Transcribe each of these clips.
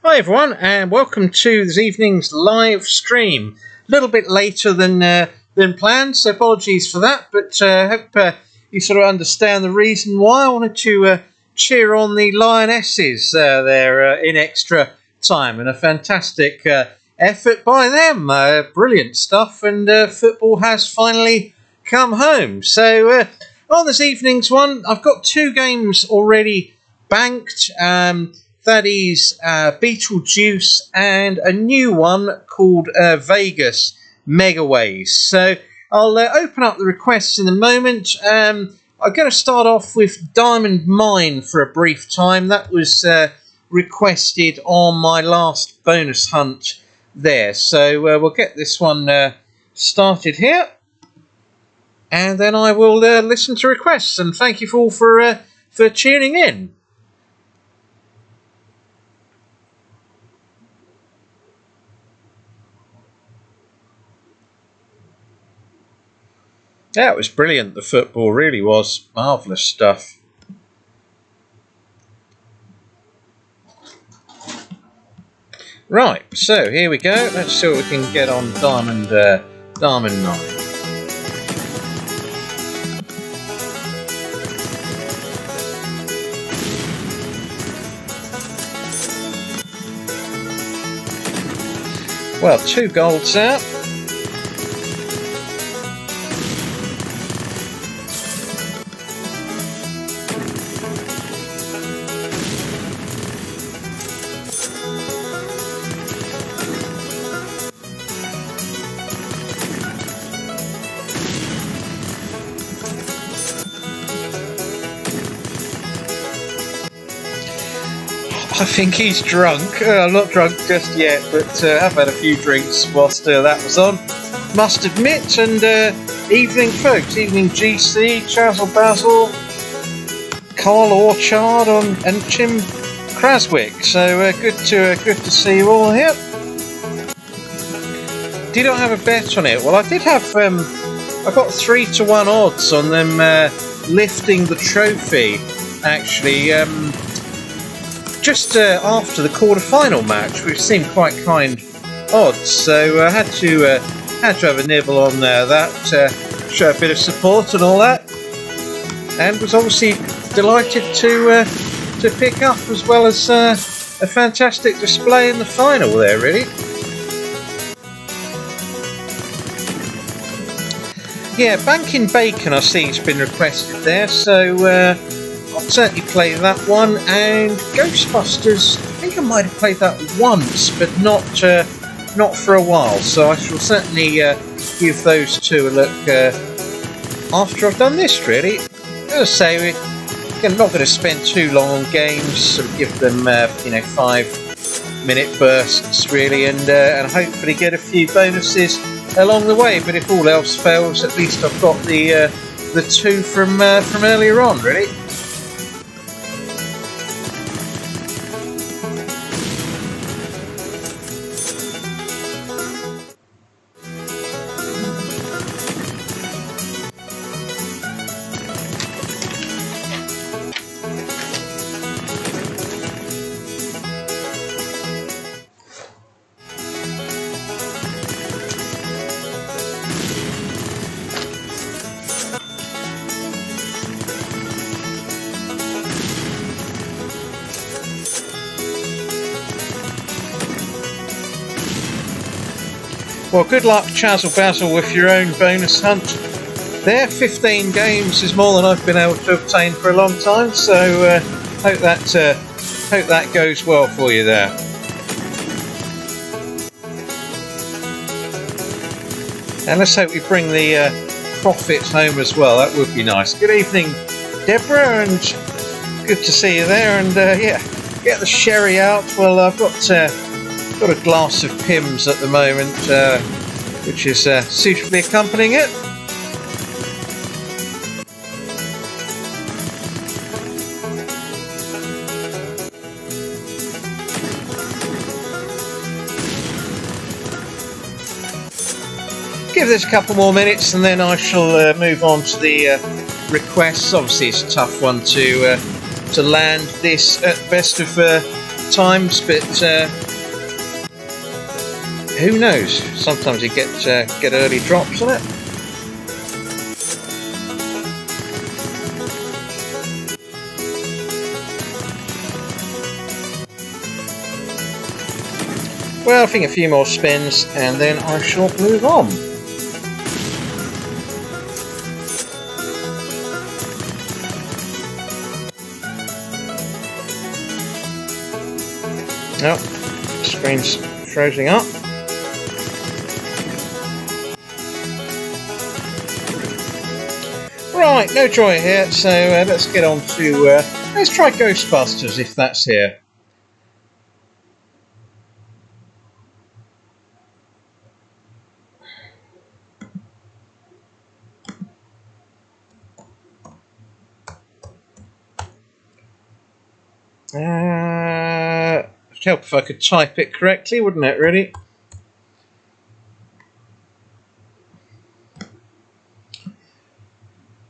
Hi everyone, and welcome to this evening's live stream. A little bit later than planned, so apologies for that. But I hope you sort of understand the reason why. I wanted to cheer on the Lionesses there in extra time, and a fantastic effort by them. Brilliant stuff, and football has finally come home. So on this evening's one, I've got two games already banked. That is Beetlejuice and a new one called Vegas Megaways. So I'll open up the requests in a moment. I'm going to start off with Diamond Mine for a brief time. That was requested on my last bonus hunt there. So we'll get this one started here. And then I will listen to requests. And thank you all for tuning in. Yeah, it was brilliant. The football really was marvellous stuff. Right, so here we go. Let's see what we can get on Diamond 9. Well, 2 golds out. I think he's drunk. I'm not drunk just yet, but I've had a few drinks whilst that was on. Must admit, and evening folks, evening GC, Chazzle Basil, Carl Orchard and Tim Craswick. So good to see you all here. Did I have a bet on it? Well, I did have. I got 3-1 odds on them lifting the trophy. Actually. Just after the quarter-final match, which seemed quite kind odds, so I had to have a nibble on that, show a bit of support and all that, and was obviously delighted to pick up, as well as a fantastic display in the final there, really. Yeah, Banking Bacon I see has been requested there, so I'll certainly play that one. And Ghostbusters, I think I might have played that once, but not for a while. So I shall certainly give those two a look after I've done this. Really, as I say, we're not going to spend too long on games. Sort of give them 5-minute bursts really, and hopefully get a few bonuses along the way. But if all else fails, at least I've got the 2 from earlier on. Really. Well, good luck, Chazzle Basil, with your own bonus hunt. There, 15 games is more than I've been able to obtain for a long time, so hope that goes well for you there. And let's hope we bring the profits home as well. That would be nice. Good evening, Deborah, and good to see you there. And yeah, get the sherry out. Well, I've got a glass of Pimm's at the moment, which is suitably accompanying it. Give this a couple more minutes and then I shall move on to the requests. Obviously it's a tough one to land this at best of times, but who knows? Sometimes you get early drops on it. Well, I think a few more spins and then I shall move on. Oh, screen's frozen up. Right, no joy here, so let's get on to... let's try Ghostbusters, if that's here. It'd help if I could type it correctly, wouldn't it, really?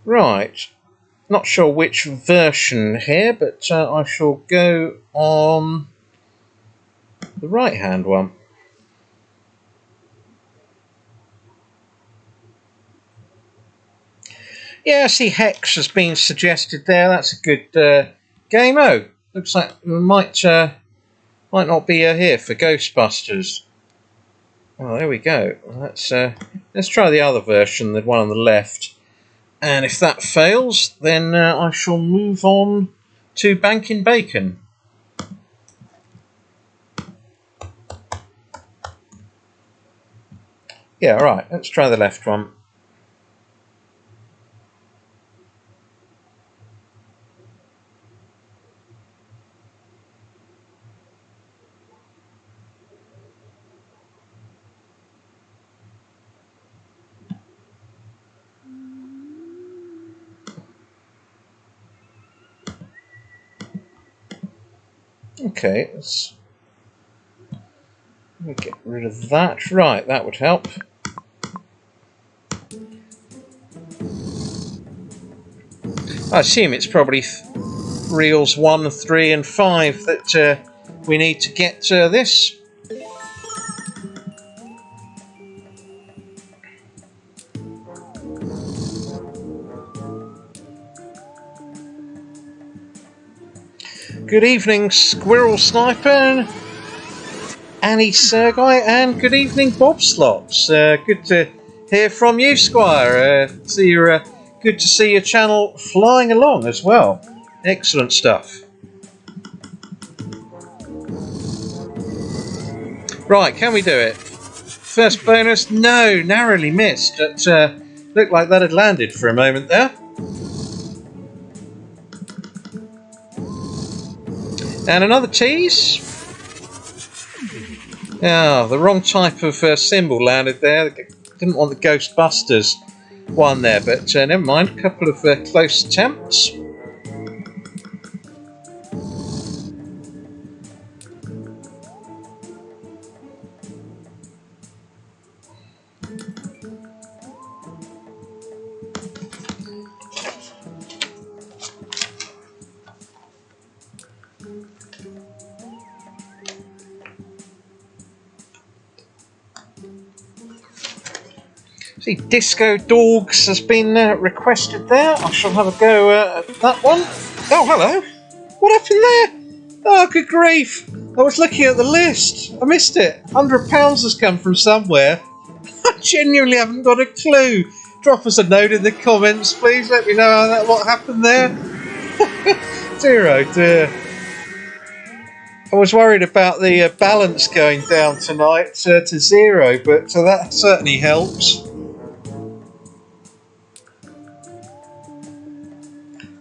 Right. Not sure which version here, but I shall go on the right-hand one. Yeah, I see Hex has been suggested there. That's a good game. Oh, looks like we might not be here for Ghostbusters. Well, there we go. Let's try the other version, the one on the left. And if that fails, then I shall move on to Bankin' Bacon. Yeah, right. Let's try the left one. Okay, let's get rid of that. Right, that would help. I assume it's probably reels 1, 3 and 5 that we need to get this. Good evening, Squirrel Sniper, Annie Sergei, and good evening, Bob Slots. Good to hear from you, Squire. Good to see your channel flying along as well. Excellent stuff. Right, can we do it? First bonus? No, narrowly missed. It looked like that had landed for a moment there. And another tease. Oh, the wrong type of symbol landed there. Didn't want the Ghostbusters one there, but never mind. A couple of close attempts. See, Disco Dogs has been requested there. I shall have a go at that one. Oh, hello. What happened there? Oh, good grief. I was looking at the list. I missed it. £100 has come from somewhere. I genuinely haven't got a clue. Drop us a note in the comments, please. Let me know what happened there. Dear oh dear. I was worried about the balance going down tonight to 0, but that certainly helps.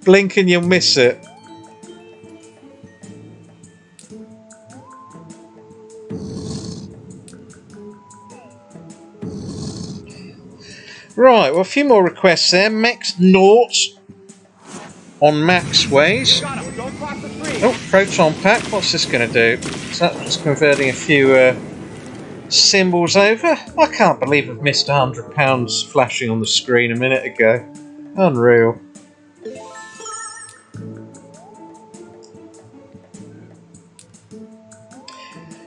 Blink and you'll miss it. Right, well, a few more requests there. Max Naught on Maxways. Oh, Proton Pack. What's this going to do? So that's converting a few symbols over. I can't believe I've missed £100 flashing on the screen a minute ago. Unreal.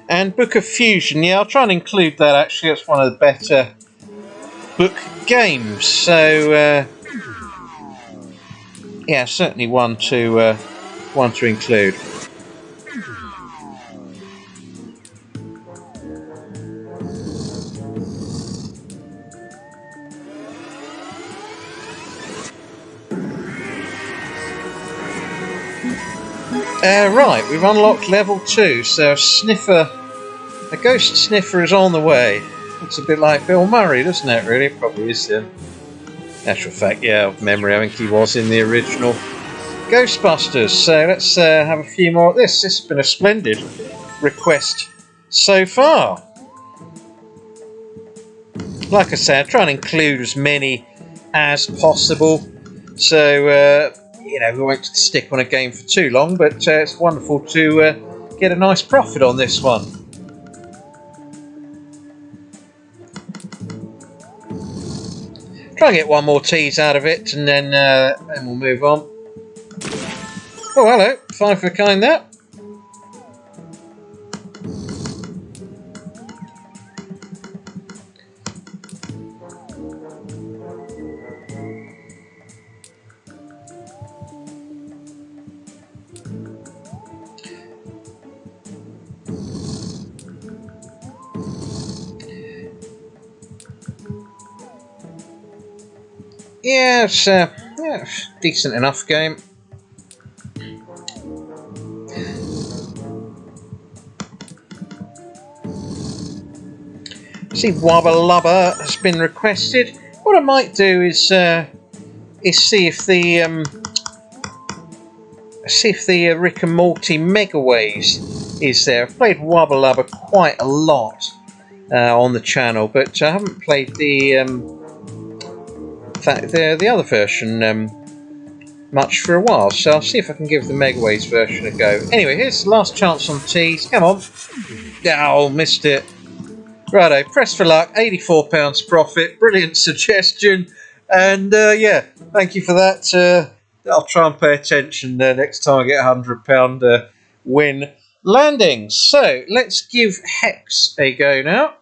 And Book of Fusion, yeah, I'll try and include that actually. It's one of the better book games. So, yeah, certainly one to include. Right, we've unlocked level 2, so a ghost sniffer is on the way. Looks a bit like Bill Murray, doesn't it, really? Probably is him. Actual fact, yeah, of memory, I think he was in the original Ghostbusters. So let's have a few more of this. This has been a splendid request so far. Like I said, try and include as many as possible. So, you know, we won't stick on a game for too long, but it's wonderful to get a nice profit on this one. Try and get one more tease out of it, and then we'll move on. Oh, hello. 5 for a kind there. Yeah, it's decent enough game. See, Wubba Lubba has been requested. What I might do is see if the Rick and Morty Megaways is there. I've played Wubba Lubba quite a lot on the channel, but I haven't played the other version much for a while, so I'll see if I can give the Megaways version a go. Anyway, here's the last chance on tease. Come on. Oh, missed it. Righto, press for luck, £84 profit. Brilliant suggestion. And yeah, thank you for that. I'll try and pay attention next time I get a £100 win landing. So let's give Hex a go now.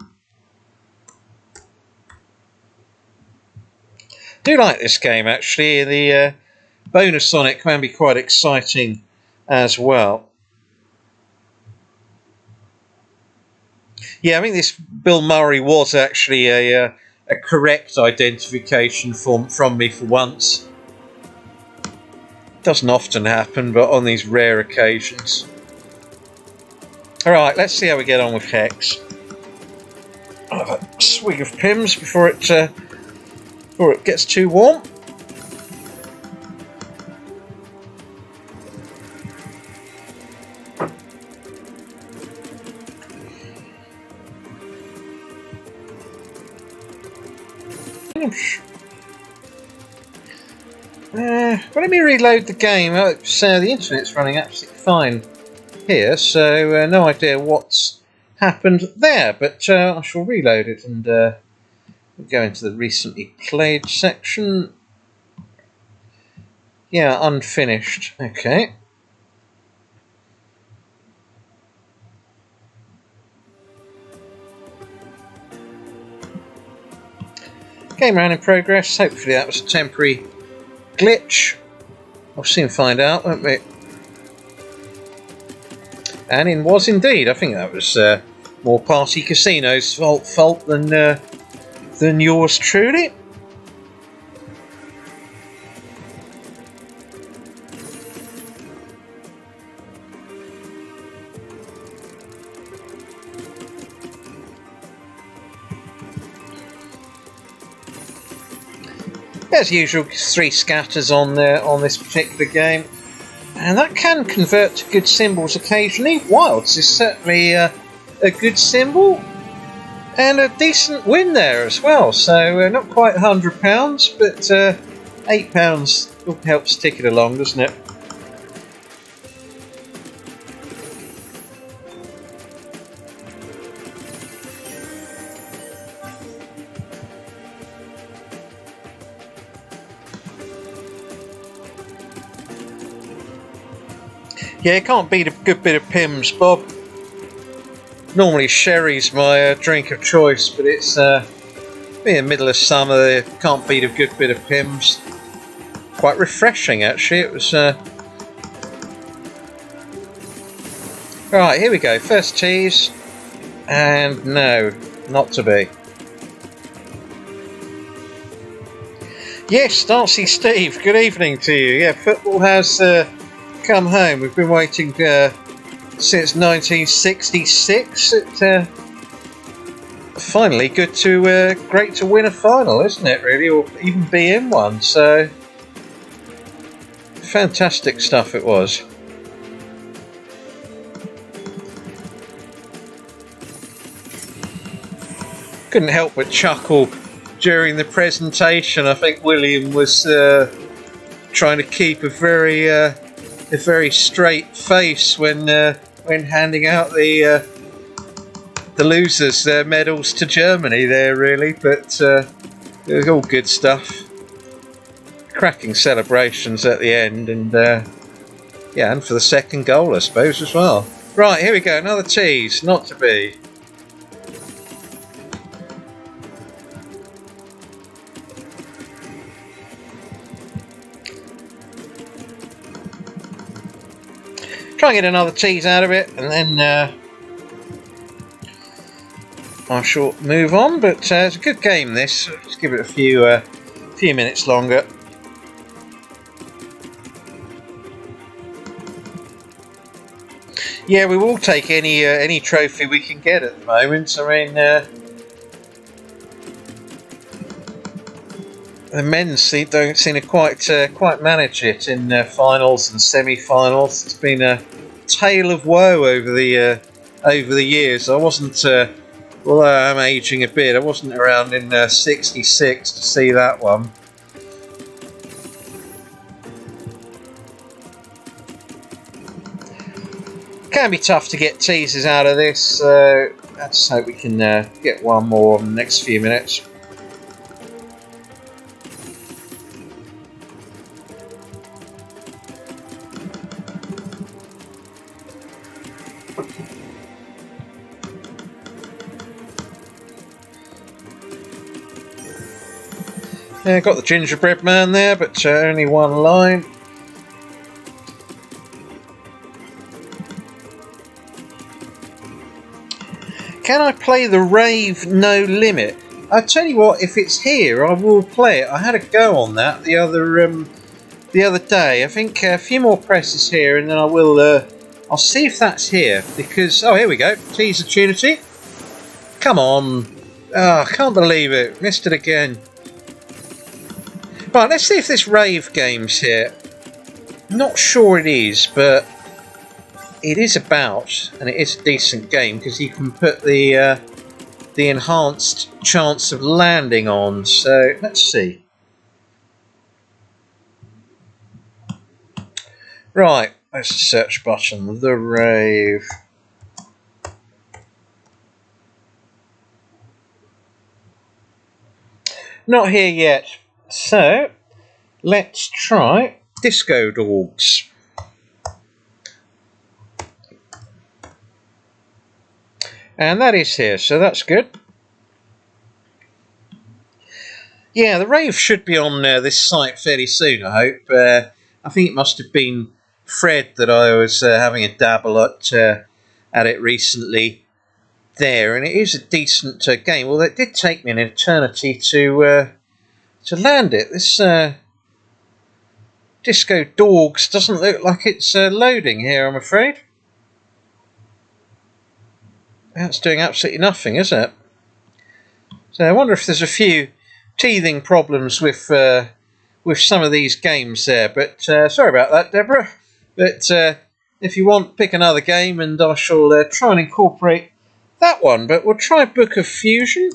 Do like this game actually. The bonus on it can be quite exciting as well. Yeah, I think this Bill Murray was actually a correct identification from me for once. Doesn't often happen, but on these rare occasions. Alright, let's see how we get on with Hex. I'll have a swig of Pimm's before it gets too warm. Well, let me reload the game. So the internet's running absolutely fine here, so no idea what's happened there, but I shall reload it and we'll go into the recently played section. Yeah, unfinished. Okay. Game round in progress. Hopefully that was a temporary glitch. We'll soon find out, won't we? And it was indeed. I think that was more Party Casino's fault than yours truly. As usual, 3 scatters on this particular game, and that can convert to good symbols occasionally. Wilds is certainly a good symbol, and a decent win there as well. So not quite £100, but £8 helps tick it along, doesn't it? Yeah, you can't beat a good bit of Pimm's, Bob. Normally sherry's my drink of choice, but it's being the middle of summer, can't beat a good bit of Pimm's. Quite refreshing actually, it was... Right, here we go, first tease, and no, not to be. Yes, Darcy Steve, good evening to you. Yeah, football has come home. We've been waiting since 1966. Finally, great to win a final, isn't it, really? Or even be in one, so... Fantastic stuff it was. Couldn't help but chuckle during the presentation. I think William was trying to keep a very straight face when handing out the losers their medals to Germany there, really. But it was all good stuff. Cracking celebrations at the end, and yeah, and for the second goal, I suppose, as well. Right, here we go, another tease, not to be. Try and get another tease out of it, and then I shall move on. But it's a good game, this. Let's give it a few minutes longer. Yeah, we will take any trophy we can get at the moment. I mean, the men don't seem to quite manage it in finals and semi-finals. It's been a tale of woe over the years. I wasn't, although I'm aging a bit, I wasn't around in '66 to see that one. Can be tough to get teasers out of this, so let's hope we can get one more in the next few minutes. Yeah, got the gingerbread man there, but only one line. Can I play the Rave No Limit? I tell you what, if it's here, I will play it. I had a go on that the other day. I think a few more presses here, and then I will. I'll see if that's here, because here we go. Teaser opportunity. Come on! Oh, I can't believe it. Missed it again. Right, let's see if this Rave game's here. Not sure it is, but it is about, and it is a decent game because you can put the enhanced chance of landing on. So let's see. Right, there's the search button. The Rave. Not here yet. So let's try Disco Dogs. And that is here, so that's good. Yeah, the Rave should be on this site fairly soon, I hope. I think it must have been Fred that I was having a dabble at it recently there, and it is a decent game. Well, it did take me an eternity to land it. This Disco Dogs doesn't look like it's loading here, I'm afraid. That's doing absolutely nothing, is it? So I wonder if there's a few teething problems with some of these games there. But sorry about that, Deborah. But if you want, pick another game, and I shall try and incorporate that one. But we'll try Book of Fusion.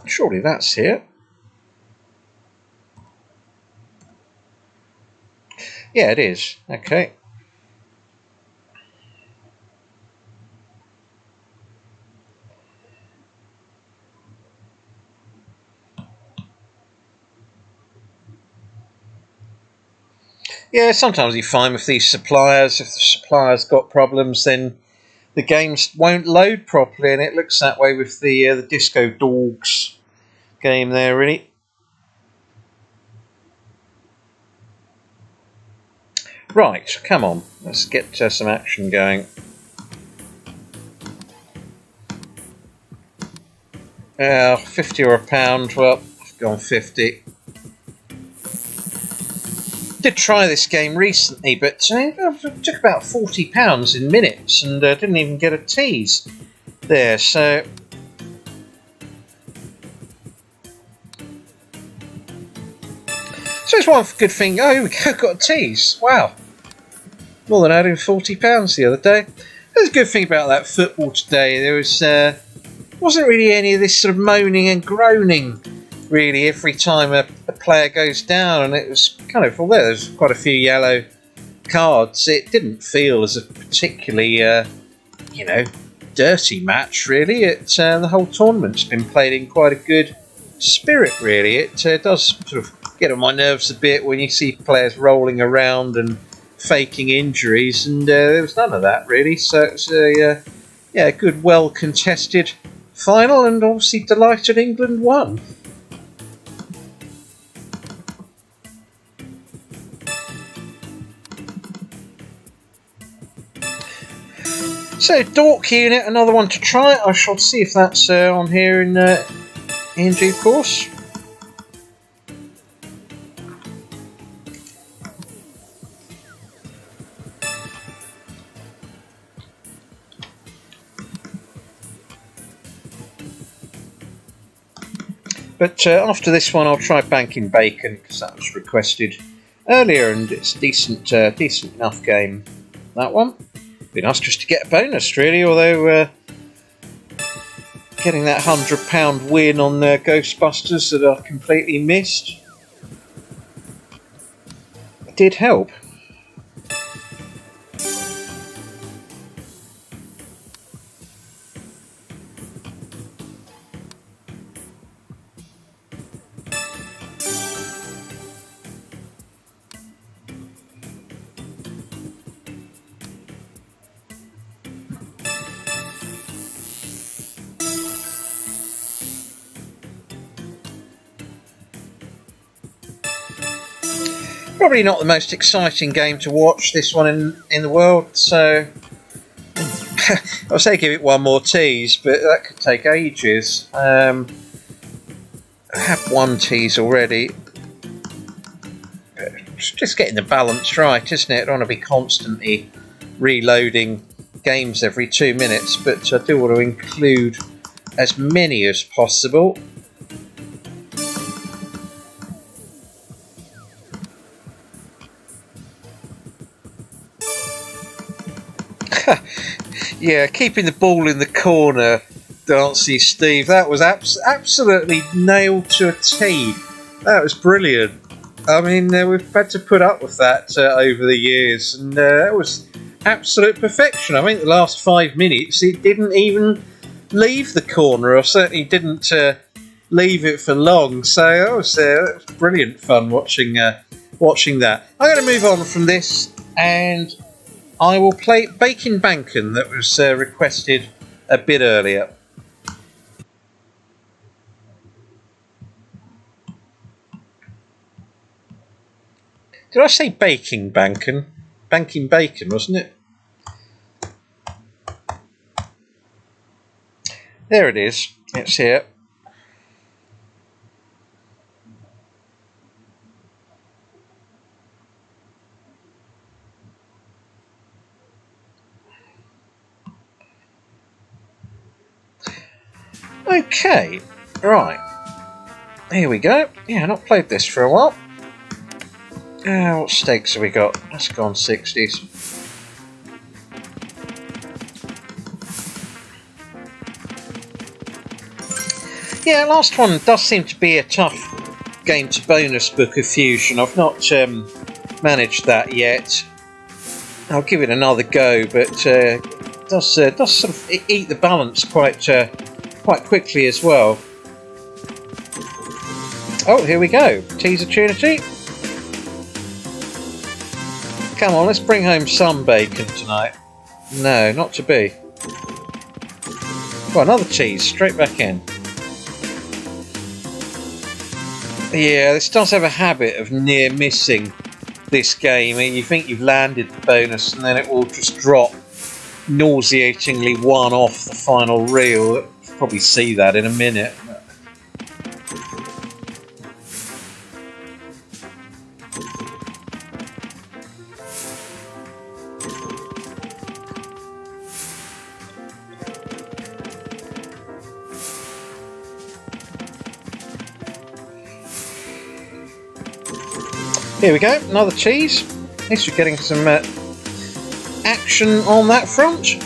Surely that's here. Yeah, it is. Okay. Yeah, sometimes you find with these suppliers, if the supplier's got problems, then the games won't load properly, and it looks that way with the Disco Dogs game there, really. Right, come on, let's get some action going. 50 or £1, well, I've gone 50. Did try this game recently, but it took about £40 in minutes and didn't even get a tease there, so... So it's one good thing. Oh, here we go, got a tease. Wow. More than adding £40 the other day. There's a good thing about that football today. There wasn't really any of this sort of moaning and groaning, really, every time a player goes down, and it was kind of, although there's quite a few yellow cards, it didn't feel as a particularly, dirty match, really. The whole tournament's been played in quite a good spirit, really. It does sort of get on my nerves a bit when you see players rolling around and faking injuries, and there was none of that, really. So it's a good, well-contested final, and obviously delighted England won. So, Dork Unit, another one to try. I shall see if that's on here in due course. But after this one, I'll try Banking Bacon, because that was requested earlier, and it's a decent enough game, that one. Be nice just to get a bonus, really, although getting that £100 win on Ghostbusters that I completely missed did help. Probably not the most exciting game to watch, this one in the world, so I'll say give it one more tease, but that could take ages. I have one tease already. It's just getting the balance right, isn't it? I don't want to be constantly reloading games every 2 minutes, but I do want to include as many as possible. Yeah, keeping the ball in the corner, Dancy Steve. That was absolutely nailed to a T. That was brilliant. I mean, we've had to put up with that over the years, and that was absolute perfection. I think the last 5 minutes, it didn't even leave the corner, or certainly didn't leave it for long. So that was brilliant fun watching that. I'm going to move on from this, and I will play Bacon Bankin that was requested a bit earlier. Did I say Baking Bankin? Banking Bacon, wasn't it? There it is. It's here. Okay, right. Here we go. Yeah, not played this for a while. What stakes have we got? Let's go on 60s. Yeah, last one does seem to be a tough game to bonus book of Fusion. I've not managed that yet. I'll give it another go, but it does sort of eat the balance quite quickly as well. Oh, here we go. Teaser Trinity. Come on, let's bring home some bacon tonight. No, not to be. Well, another cheese, straight back in. Yeah, this does have a habit of near missing this game. You think you've landed the bonus and then it will just drop nauseatingly one off the final reel. You'll probably see that in a minute. Here we go, another cheese. At least we're getting some action on that front.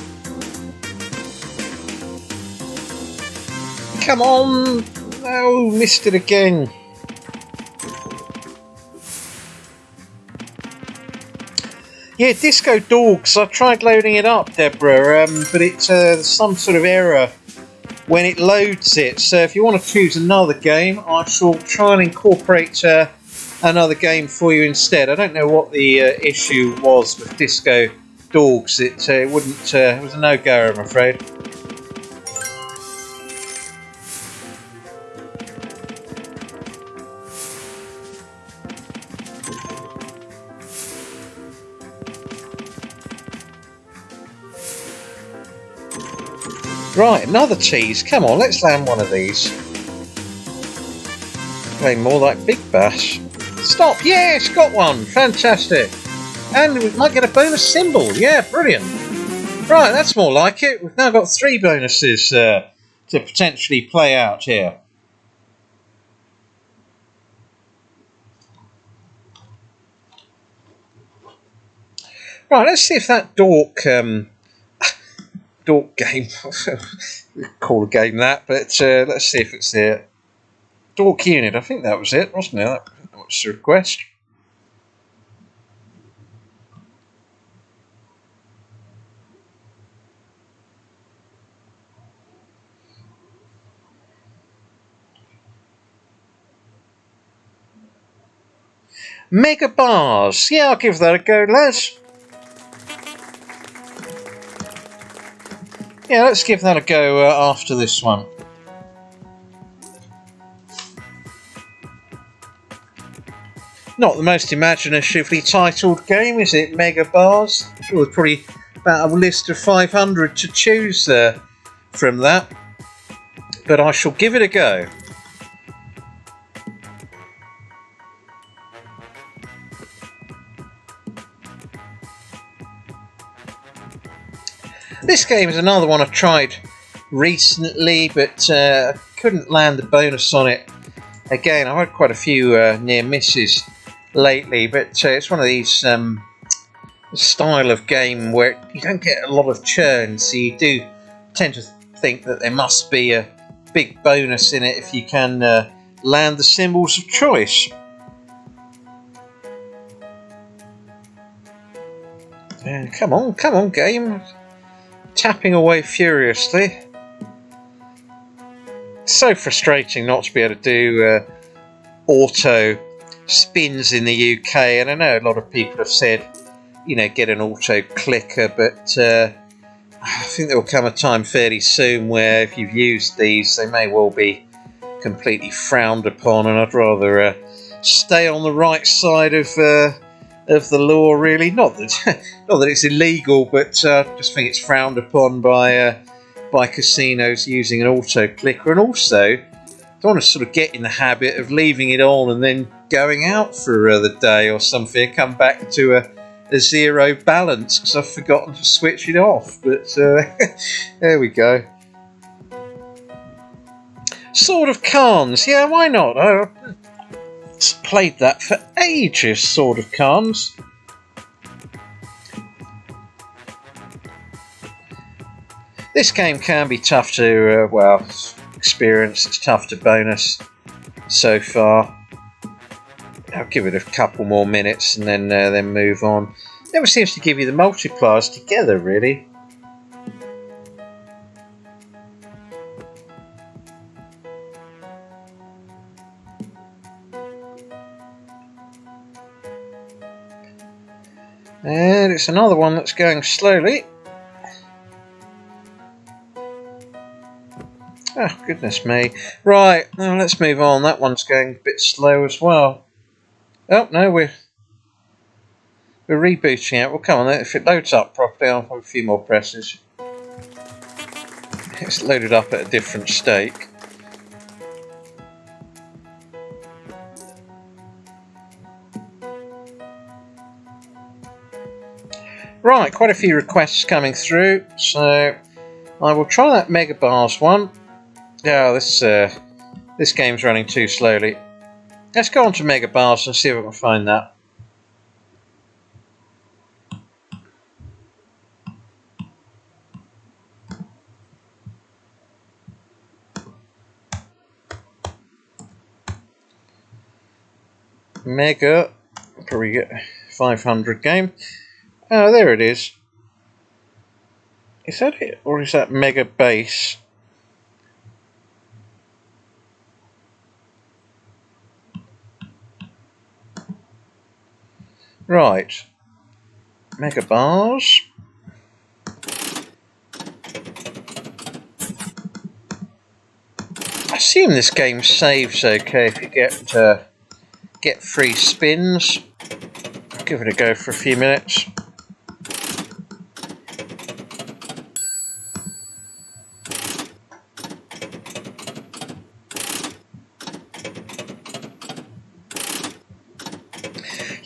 Come on! Oh, missed it again. Yeah, Disco Dogs. I tried loading it up, Deborah, but it's some sort of error when it loads it. So if you want to choose another game, I shall try and incorporate another game for you instead. I don't know what the issue was with Disco Dogs. It wouldn't. It was a no-go, I'm afraid. Right, another cheese. Come on, let's land one of these. Play more like Big Bash. Stop! Yes, got one! Fantastic! And we might get a bonus symbol. Yeah, brilliant. Right, that's more like it. We've now got 3 bonuses to potentially play out here. Right, let's see if that dork game, we call a game that, but let's see if it's the dork unit. I think that was it, wasn't it? That was the request. Megabars. Yeah, I'll give that a go, lads. Yeah, let's give that a go after this one. Not the most imaginatively titled game, is it, Megabars? I'm sure there's probably about a list of 500 to choose from that. But I shall give it a go. This game is another one I've tried recently, but couldn't land the bonus on it. Again, I've had quite a few near misses lately, but it's one of these style of game where you don't get a lot of churn, so you do tend to think that there must be a big bonus in it if you can land the symbols of choice. Come on, game. Tapping away furiously. It's so frustrating not to be able to do auto spins in the UK, and I know a lot of people have said, you know, get an auto clicker, but I think there will come a time fairly soon where if you've used these, they may well be completely frowned upon, and I'd rather stay on the right side of the law, really. Not that it's illegal, but I just think it's frowned upon by casinos using an auto clicker, and also don't want to sort of get in the habit of leaving it on and then going out for the day or something, come back to a zero balance because I've forgotten to switch it off. But there we go. Sword of Khans, yeah, why not? I've played that for ages, Sword of Khans. This game can be tough to, well, experience. It's tough to bonus so far. I'll give it a couple more minutes and then move on. Never seems to give you the multipliers together, really. And it's another one that's going slowly. Oh, goodness me. Right, now let's move on. That one's going a bit slow as well. Oh, no, we're rebooting it. Well, come on, if it loads up properly, I'll have a few more presses. It's loaded up at a different stake. Right, quite a few requests coming through, so I will try that Megabars one. Yeah, this game's running too slowly. Let's go on to Megabars and see if I can find that. Mega, probably get 500 game. Oh, there it is. Is that it, or is that Mega Base? Right, Megabars. I assume this game saves okay if you get free spins. I'll give it a go for a few minutes.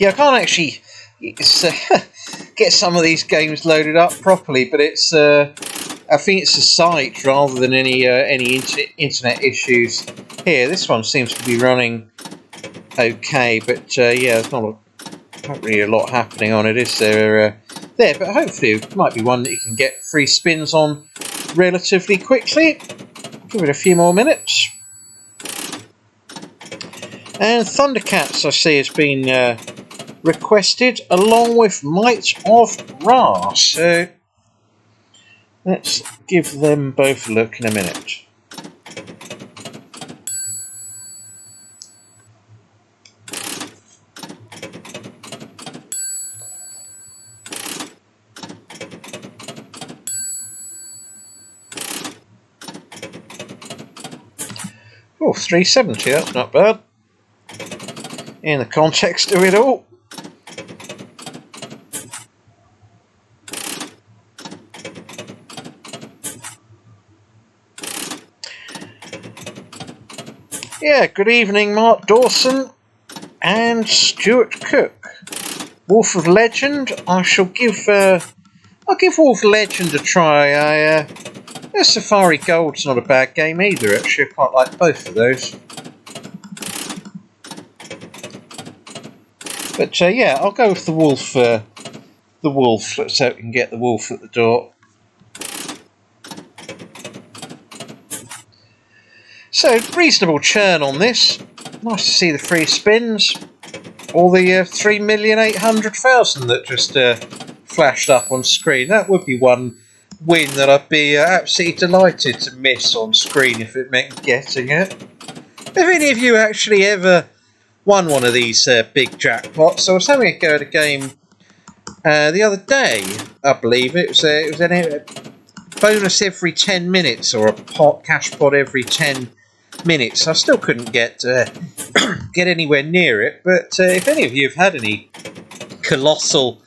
Yeah, I can't actually get some of these games loaded up properly, but it's I think it's the site rather than any internet issues here. This one seems to be running okay, but yeah, there's not really a lot happening on it, is there? There, but hopefully it might be one that you can get free spins on relatively quickly. Give it a few more minutes. And Thundercats, I see, has been requested along with Might of Ra. So let's give them both a look in a minute. Oh, 370, that's not bad. In the context of it all. Yeah, good evening, Mark Dawson and Stuart Cook. Wolf of Legend, I'll give Wolf of Legend a try. Safari Gold's not a bad game either, actually. I quite like both of those. But yeah, I'll go with the wolf. Let's hope we can get the wolf at the door. So, reasonable churn on this. Nice to see the free spins. Or the 3,800,000 that just flashed up on screen. That would be one win that I'd be absolutely delighted to miss on screen if it meant getting it. Have any of you actually ever won one of these big jackpots? I was having a go at a game the other day, I believe. It was a bonus every 10 minutes or a cash pot every 10 minutes. I still couldn't get anywhere near it, but if any of you have had any colossal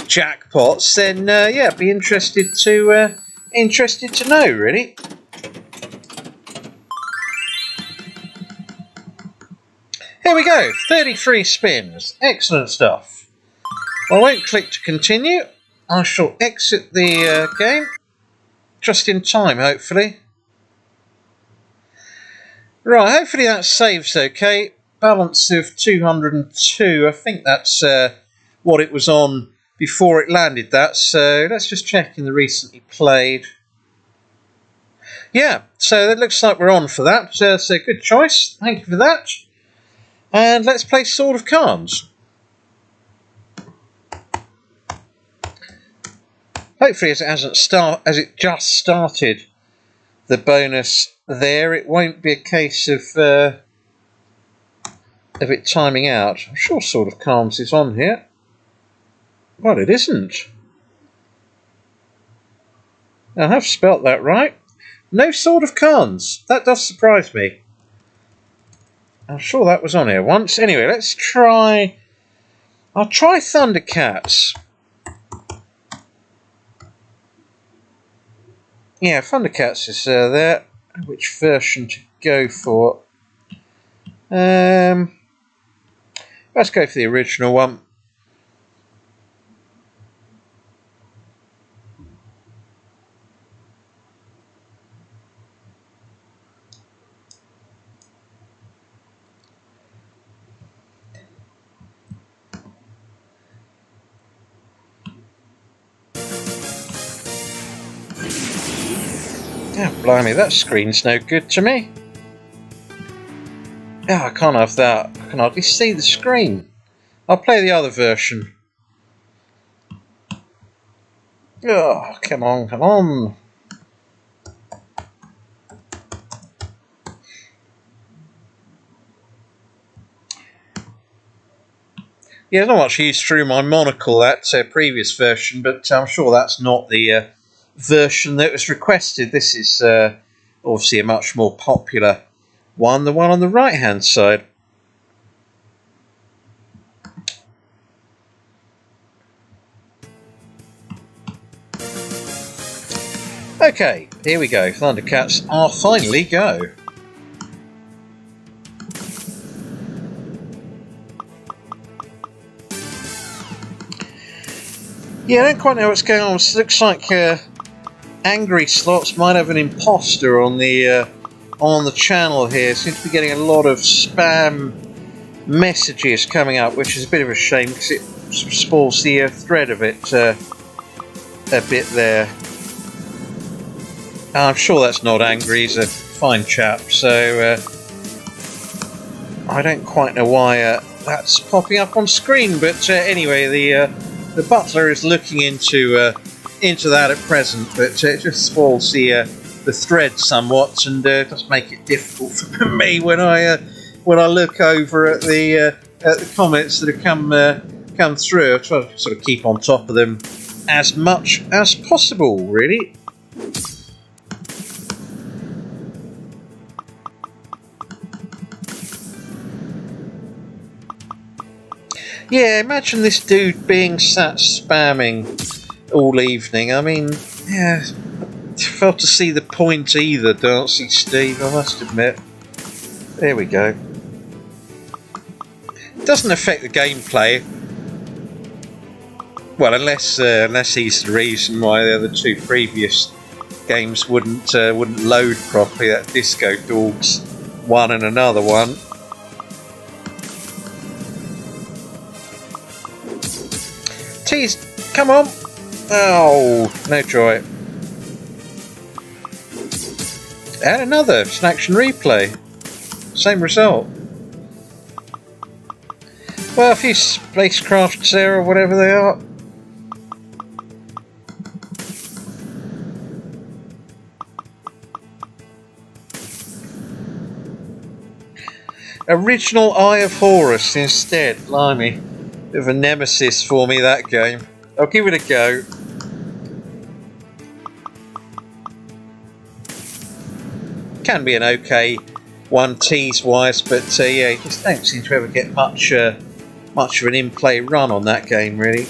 jackpots, then yeah, I'd be interested to know, really. Here we go, 33 spins. Excellent stuff. I won't click to continue. I shall exit the game just in time, hopefully. Right, hopefully that saves okay. Balance of 202. I think that's what it was on before it landed that. So let's just check in the recently played. Yeah, so it looks like we're on for that. So good choice. Thank you for that. And let's play Sword of Cards. Hopefully, as it just started the bonus there, it won't be a case of it timing out. I'm sure Sword of Cards is on here. Well, it isn't. I have spelt that right. No Sword of Cons. That does surprise me. I'm sure that was on here once. Anyway, let's try... I'll try Thundercats. Yeah, Thundercats is there. Which version to go for? Let's go for the original one. Oh, blimey, that screen's no good to me. Oh, I can't have that. I can hardly see the screen. I'll play the other version. Oh, come on, come on. Yeah, there's not much use through my monocle, that previous version, but I'm sure that's not the version that was requested. This is obviously a much more popular one, the one on the right hand side. Okay, here we go. Thundercats are finally go. Yeah, I don't quite know what's going on. It looks like Angry Slots might have an imposter on the channel here. Seems to be getting a lot of spam messages coming up, which is a bit of a shame because it spoils the thread of it a bit there. I'm sure that's not Angry. He's a fine chap, so I don't quite know why that's popping up on screen. But anyway, the butler is looking into that at present, but it just spoils the thread somewhat, and does make it difficult for me when I look over at the comments that have come through. I try to sort of keep on top of them as much as possible, really. Yeah, imagine this dude being sat spamming all evening. I mean, yeah, failed to see the point either, Dancy Steve, I must admit. There we go. It doesn't affect the gameplay. Well, unless he's the reason why the other two previous games wouldn't load properly. That Disco Dogs one and another one. Tease, come on! Oh, no joy. And another, it's an action replay. Same result. Well, a few spacecrafts there or whatever they are. Original Eye of Horus instead, blimey. Bit of a nemesis for me, that game. I'll give it a go. Can be an okay one tease-wise, but yeah, you just don't seem to ever get much of an in-play run on that game, really.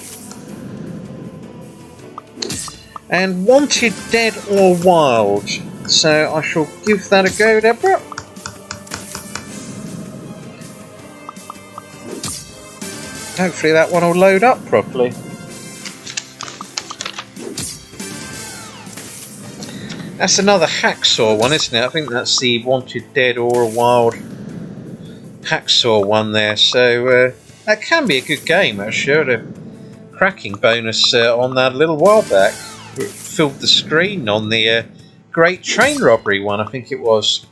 And Wanted Dead or Wild. So I shall give that a go, Deborah. Hopefully that one will load up properly. That's another Hacksaw one, isn't it? I think that's the Wanted Dead or Wild Hacksaw one there. So that can be a good game, actually. I had a cracking bonus on that a little while back. It filled the screen on the Great Train Robbery one, I think it was.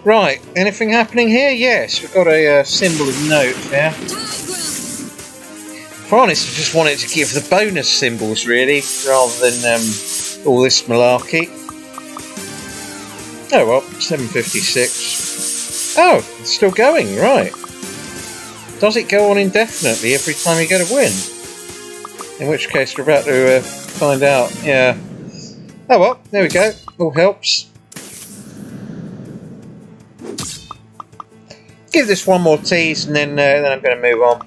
Right, anything happening here? Yes, we've got a symbol of note here. For honest, I just wanted to give the bonus symbols really, rather than all this malarkey. Oh well, 7:56. Oh, it's still going, right. Does it go on indefinitely every time you get a win? In which case we're about to find out, yeah. Oh well, there we go, all helps. Give this one more tease and then I'm going to move on.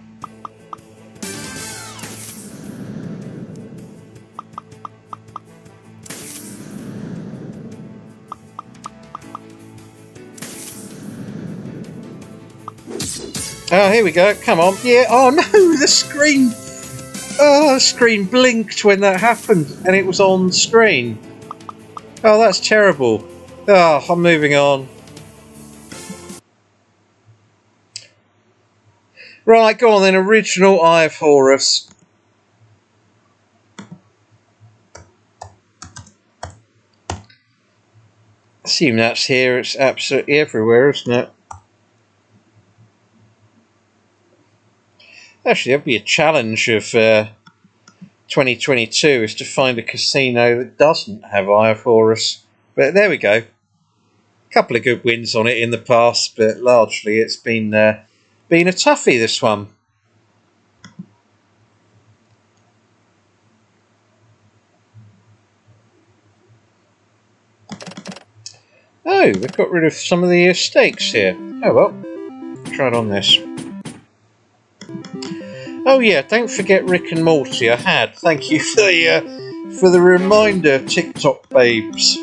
Oh, here we go. Come on. Yeah. Oh no, the screen. Oh, the screen blinked when that happened, and it was on screen. Oh, that's terrible. Oh, I'm moving on. Right, go on then. Original Eye of Horus. Assume that's here. It's absolutely everywhere, isn't it? Actually, that'd be a challenge of 2022 is to find a casino that doesn't have Eye of Horus. But there we go. A couple of good wins on it in the past, but largely it's been a toughie, this one. Oh, we've got rid of some of the stakes here. Oh well, try it on this. Oh yeah, don't forget Rick and Morty. I had. Thank you for the reminder, TikTok babes.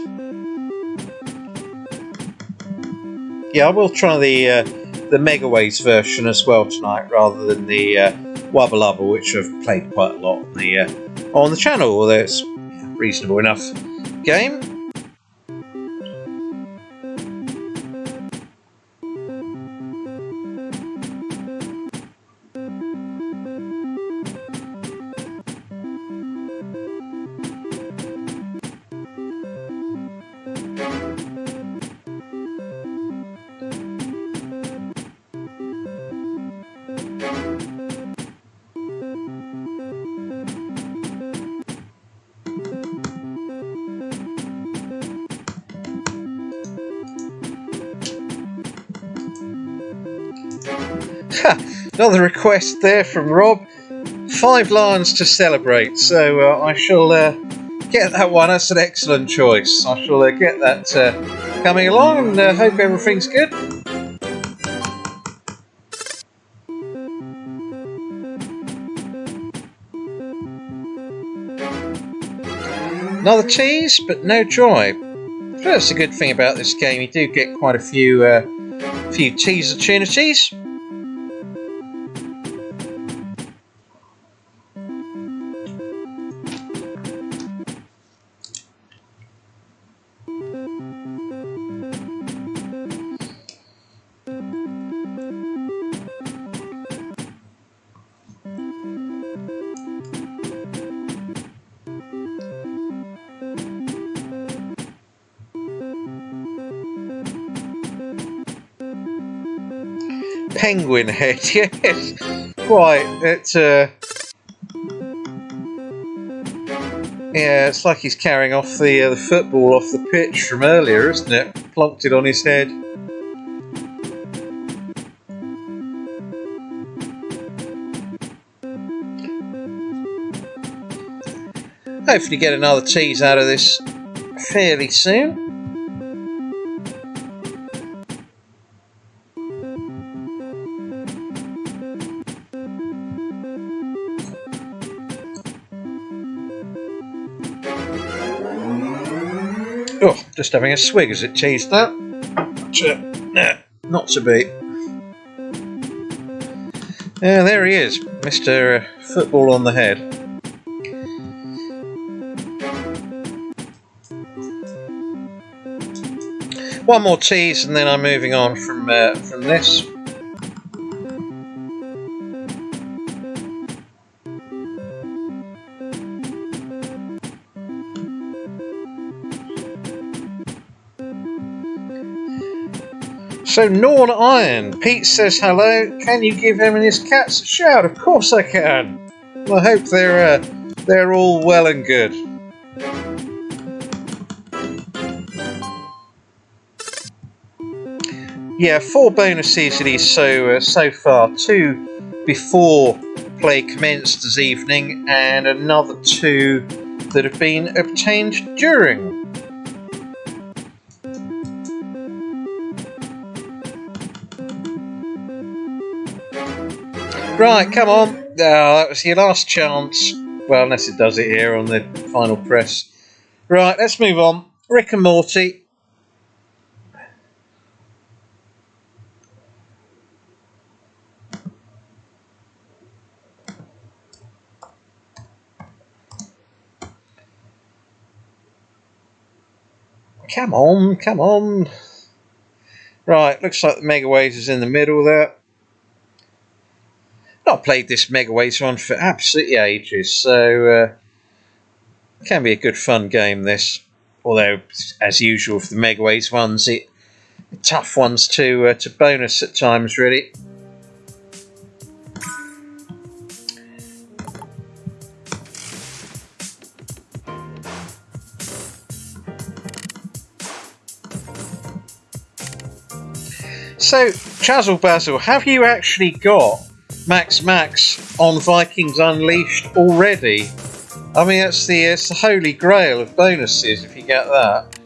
Yeah, I will try the Megaways version as well tonight, rather than the Wubba Lubba, which I've played quite a lot on the channel. Although it's a reasonable enough game. Another request there from Rob. 5 lions to celebrate, so I shall get that one. That's an excellent choice. I shall get that coming along, and hope everything's good. Another tease, but no joy. That's a good thing about this game. You do get quite a few tease opportunities. Penguin head, yes, quite. It's yeah, it's like he's carrying off the football off the pitch from earlier, isn't it? Plonked it on his head. Hopefully, get another tease out of this fairly soon. Oh, just having a swig as it teased that. Not to be. Yeah, there he is, Mr. Football on the Head. One more tease, and then I'm moving on from this. So Norn Iron, Pete says hello. Can you give him and his cats a shout? Of course I can. Well, I hope they're all well and good. Yeah, 4 bonuses it is so far. 2 before play commenced this evening, and another 2 that have been obtained during. Right, come on. Oh, that was your last chance. Well, unless it does it here on the final press. Right, let's move on. Rick and Morty. Come on, come on. Right, looks like the Megaways is in the middle there. Not played this Megaways one for absolutely ages, so can be a good fun game this. Although, as usual for the Megaways ones, tough ones to bonus at times, really. So, Chazzle Bazzle, have you actually got Max on Vikings Unleashed already? I mean, that's the holy grail of bonuses if you get that.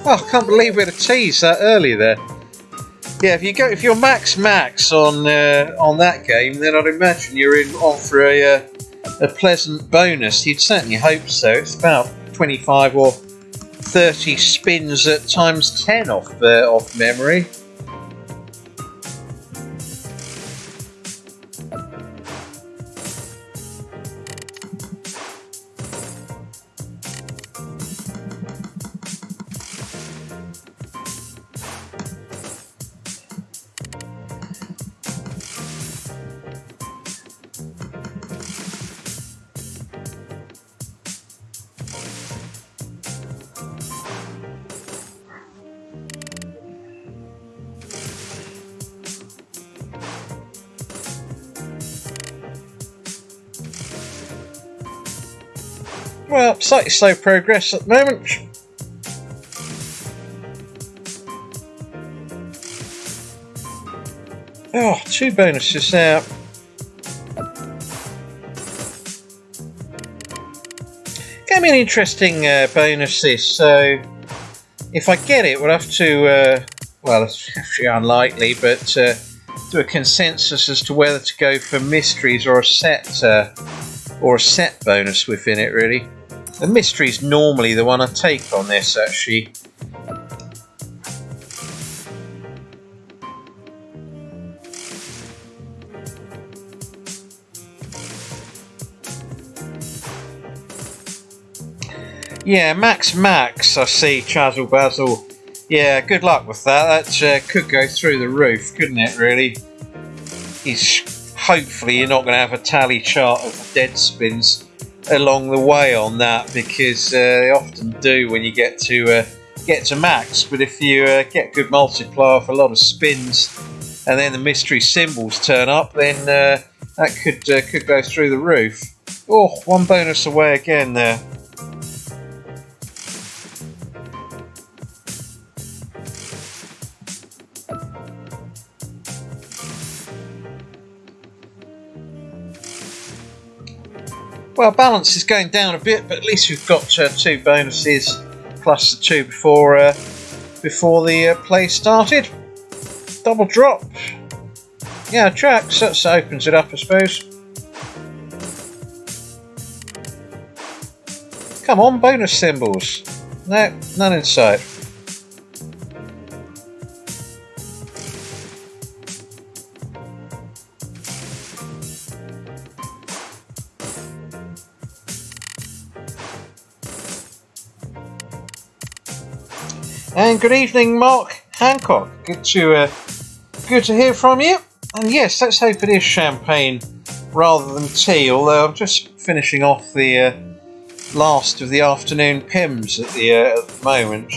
Oh, I can't believe we had a tease that early there. Yeah, if you're Max on that game, then I'd imagine you're on for a pleasant bonus. You'd certainly hope so. It's about 25 or 30 spins at times 10 off memory. Well, slightly slow progress at the moment. Oh, 2 bonuses out. Gonna be an interesting bonus this, so if I get it, we'll have to, well, it's actually unlikely, but do a consensus as to whether to go for mysteries or a set bonus within it, really. The mystery's normally the one I take on this, actually. Yeah, Max, I see, Chazzle Bazzle. Yeah, good luck with that. That could go through the roof, couldn't it, really? Hopefully you're not going to have a tally chart of dead spins along the way on that, because they often do when you get to max. But if you get good multiplier for a lot of spins, and then the mystery symbols turn up, then that could go through the roof. Oh, 1 bonus away again there. Well, balance is going down a bit, but at least we've got 2 bonuses plus the 2 before the play started. Double drop. Yeah, tracks. That opens it up, I suppose. Come on, bonus symbols. No, none in sight. And good evening, Mark Hancock. Good to hear from you. And yes, let's hope it is champagne rather than tea. Although I'm just finishing off the last of the afternoon Pims at the moment.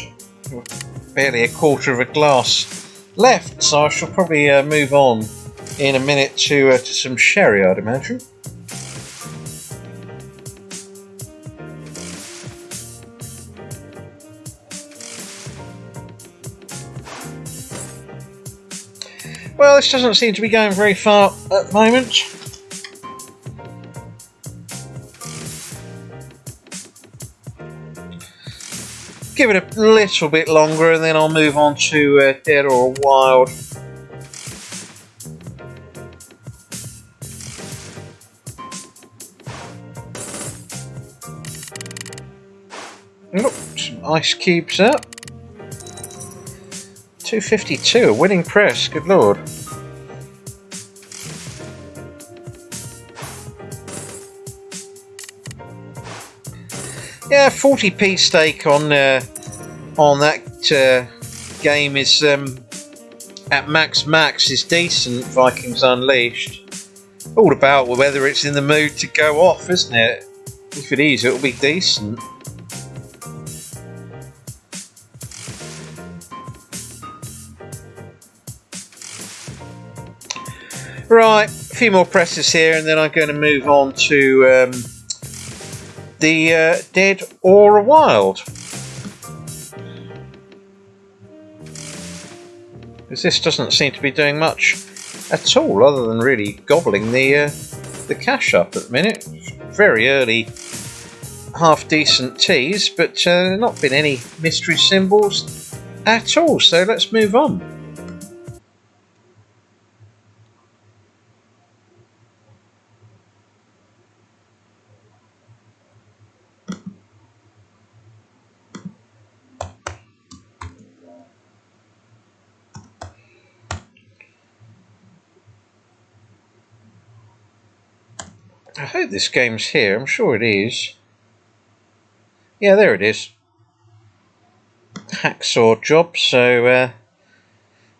Barely a quarter of a glass left, so I shall probably move on in a minute to some sherry, I'd imagine. Well, this doesn't seem to be going very far at the moment. Give it a little bit longer and then I'll move on to Dead or Wild. Look, some ice cubes up. 252, a winning press, good lord. Yeah, 40p stake on that game is at max is decent. Vikings Unleashed. All about whether it's in the mood to go off, isn't it? If it is, it'll be decent. Right, a few more presses here, and then I'm going to move on to the Dead or Wild. Because this doesn't seem to be doing much at all, other than really gobbling the cash up at the minute. Very early, half decent teas, but not been any mystery symbols at all. So let's move on. I hope this game's here. I'm sure it is. Yeah, there it is. Hacksaw job. So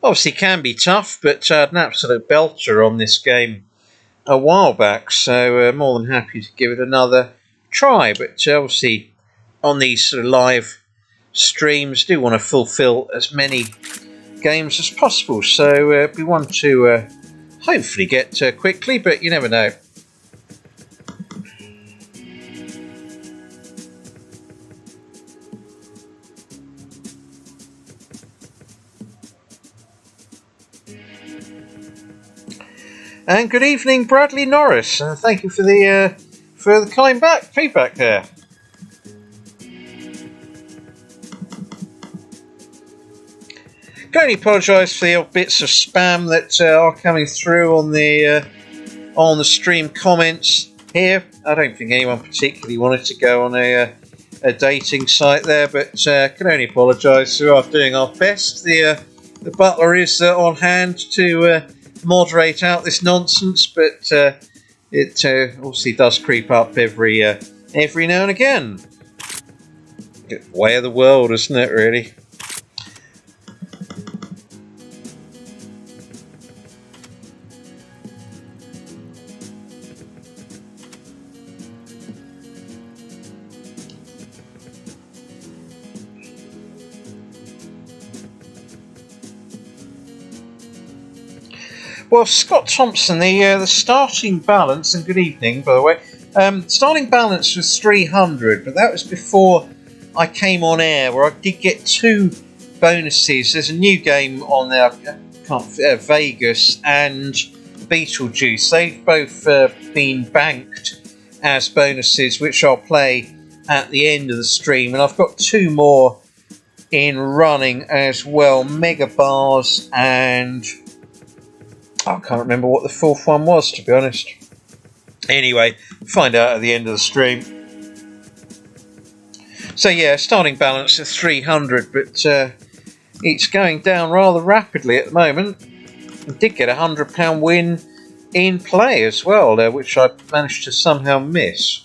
obviously can be tough, but I had an absolute belter on this game a while back. So more than happy to give it another try. But obviously on these sort of live streams, do want to fulfil as many games as possible. So we want to hopefully get quickly, but you never know. And good evening, Bradley Norris. Thank you for the kind feedback there. Can only apologise for the odd bits of spam that are coming through on the stream comments here. I don't think anyone particularly wanted to go on a dating site there, but can only apologise. We are doing our best. The butler is on hand to moderate out this nonsense, but it obviously does creep up every now and again. Way of the world, isn't it, really? Well, Scott Thompson, the starting balance, and good evening, by the way. Starting balance was 300, but that was before I came on air, where I did get 2 bonuses. There's a new game on there, Vegas and Beetlejuice. They've both been banked as bonuses, which I'll play at the end of the stream. And I've got 2 more in running as well, Megabars and I can't remember what the 4th one was, to be honest. Anyway, find out at the end of the stream. So yeah, starting balance of 300, but it's going down rather rapidly at the moment. I did get a £100 win in play as well, which I managed to somehow miss.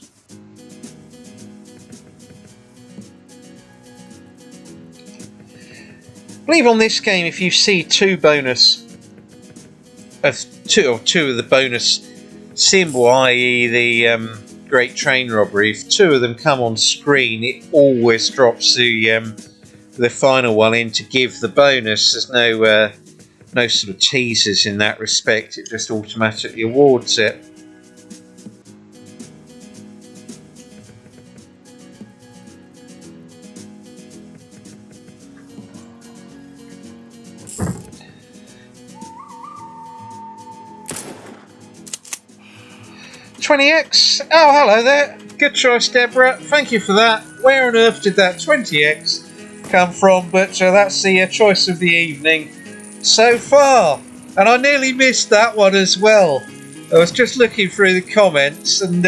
I believe on this game, if you see 2 bonus two of the bonus symbol, i.e. the Great Train Robbery, if 2 of them come on screen, it always drops the final one in to give the bonus. There's no sort of teasers in that respect. It just automatically awards it. $20X. Oh, hello there. Good choice, Deborah. Thank you for that. Where on earth did that $20X come from? But that's the choice of the evening so far. And I nearly missed that one as well. I was just looking through the comments and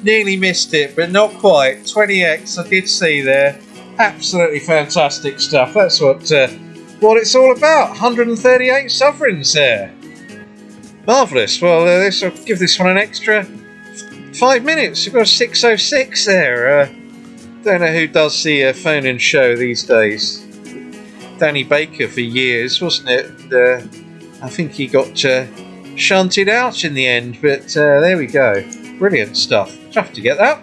nearly missed it, but not quite. $20X I did see there. Absolutely fantastic stuff. That's what it's all about. 138 sovereigns there. Marvellous. Well, I'll give this one an extra 5 minutes. You've got a 6:06 there. Don't know who does the phone-in show these days. Danny Baker for years, wasn't it? I think he got shunted out in the end, but there we go. Brilliant stuff. Tough to get that.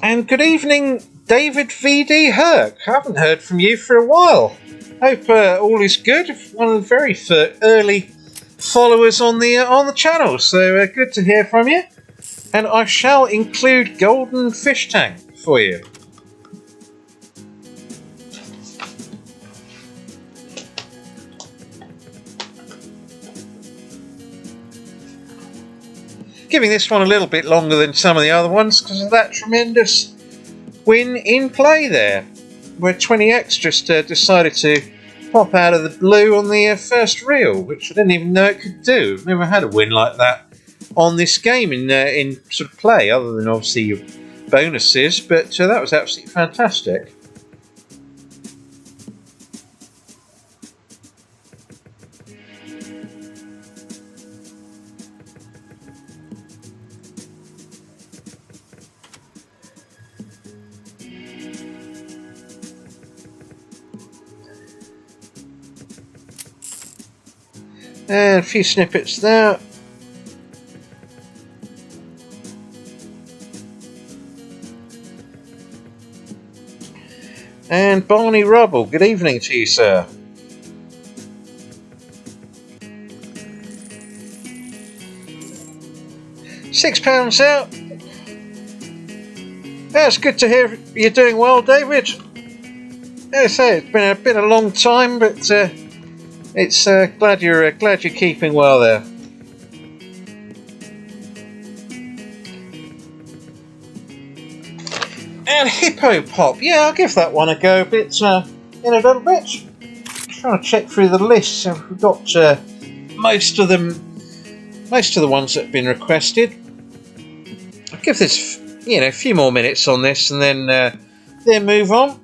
And good evening, David VD Herc. I haven't heard from you for a while. Hope all is good. One of the very early followers on the channel, so good to hear from you. And I shall include golden fish tank for you. Giving this one a little bit longer than some of the other ones because of that tremendous win in play there, where $20X just decided to pop out of the blue on the first reel, which I didn't even know it could do. I've never had a win like that on this game in sort of play, other than obviously your bonuses, but that was absolutely fantastic. And a few snippets there. And Barney Rubble, good evening to you, sir. £6 out. That's good to hear you're doing well, David. As I say, it's been a long time, but it's glad you're keeping well there. And Hippo Pop, yeah, I'll give that one a go a bit in a little bit. Trying to check through the list, so we've got most of the ones that have been requested. I'll give this a few more minutes on this, and then move on.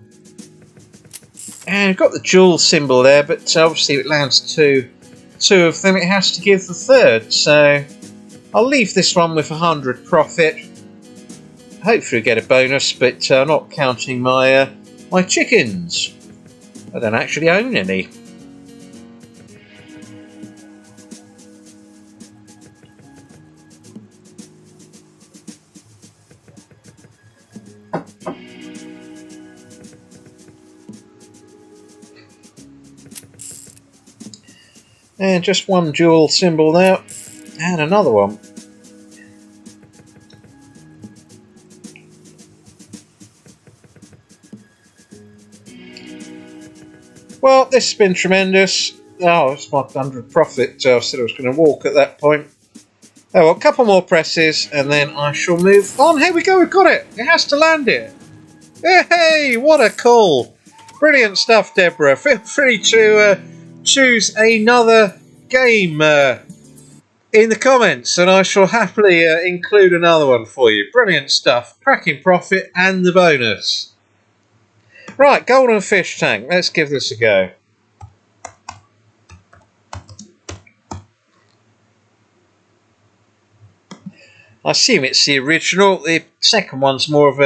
And we've got the jewel symbol there, but obviously it lands two of them. It has to give the third, so I'll leave this one with 100 profit. Hopefully get a bonus, but I'm not counting my chickens. I don't actually own any. And just one jewel symbol there, and another one. Well, this has been tremendous. Oh, it's my 100 profit. I said I was going to walk at that point. Oh, well, a couple more presses, and then I shall move on. Here we go, we've got it. It has to land it. Hey, what a call. Brilliant stuff, Deborah. Feel free to choose another game in the comments, and I shall happily include another one for you. Brilliant stuff. Cracking profit and the bonus. Right, golden fish tank. Let's give this a go. I assume it's the original. The second one's more of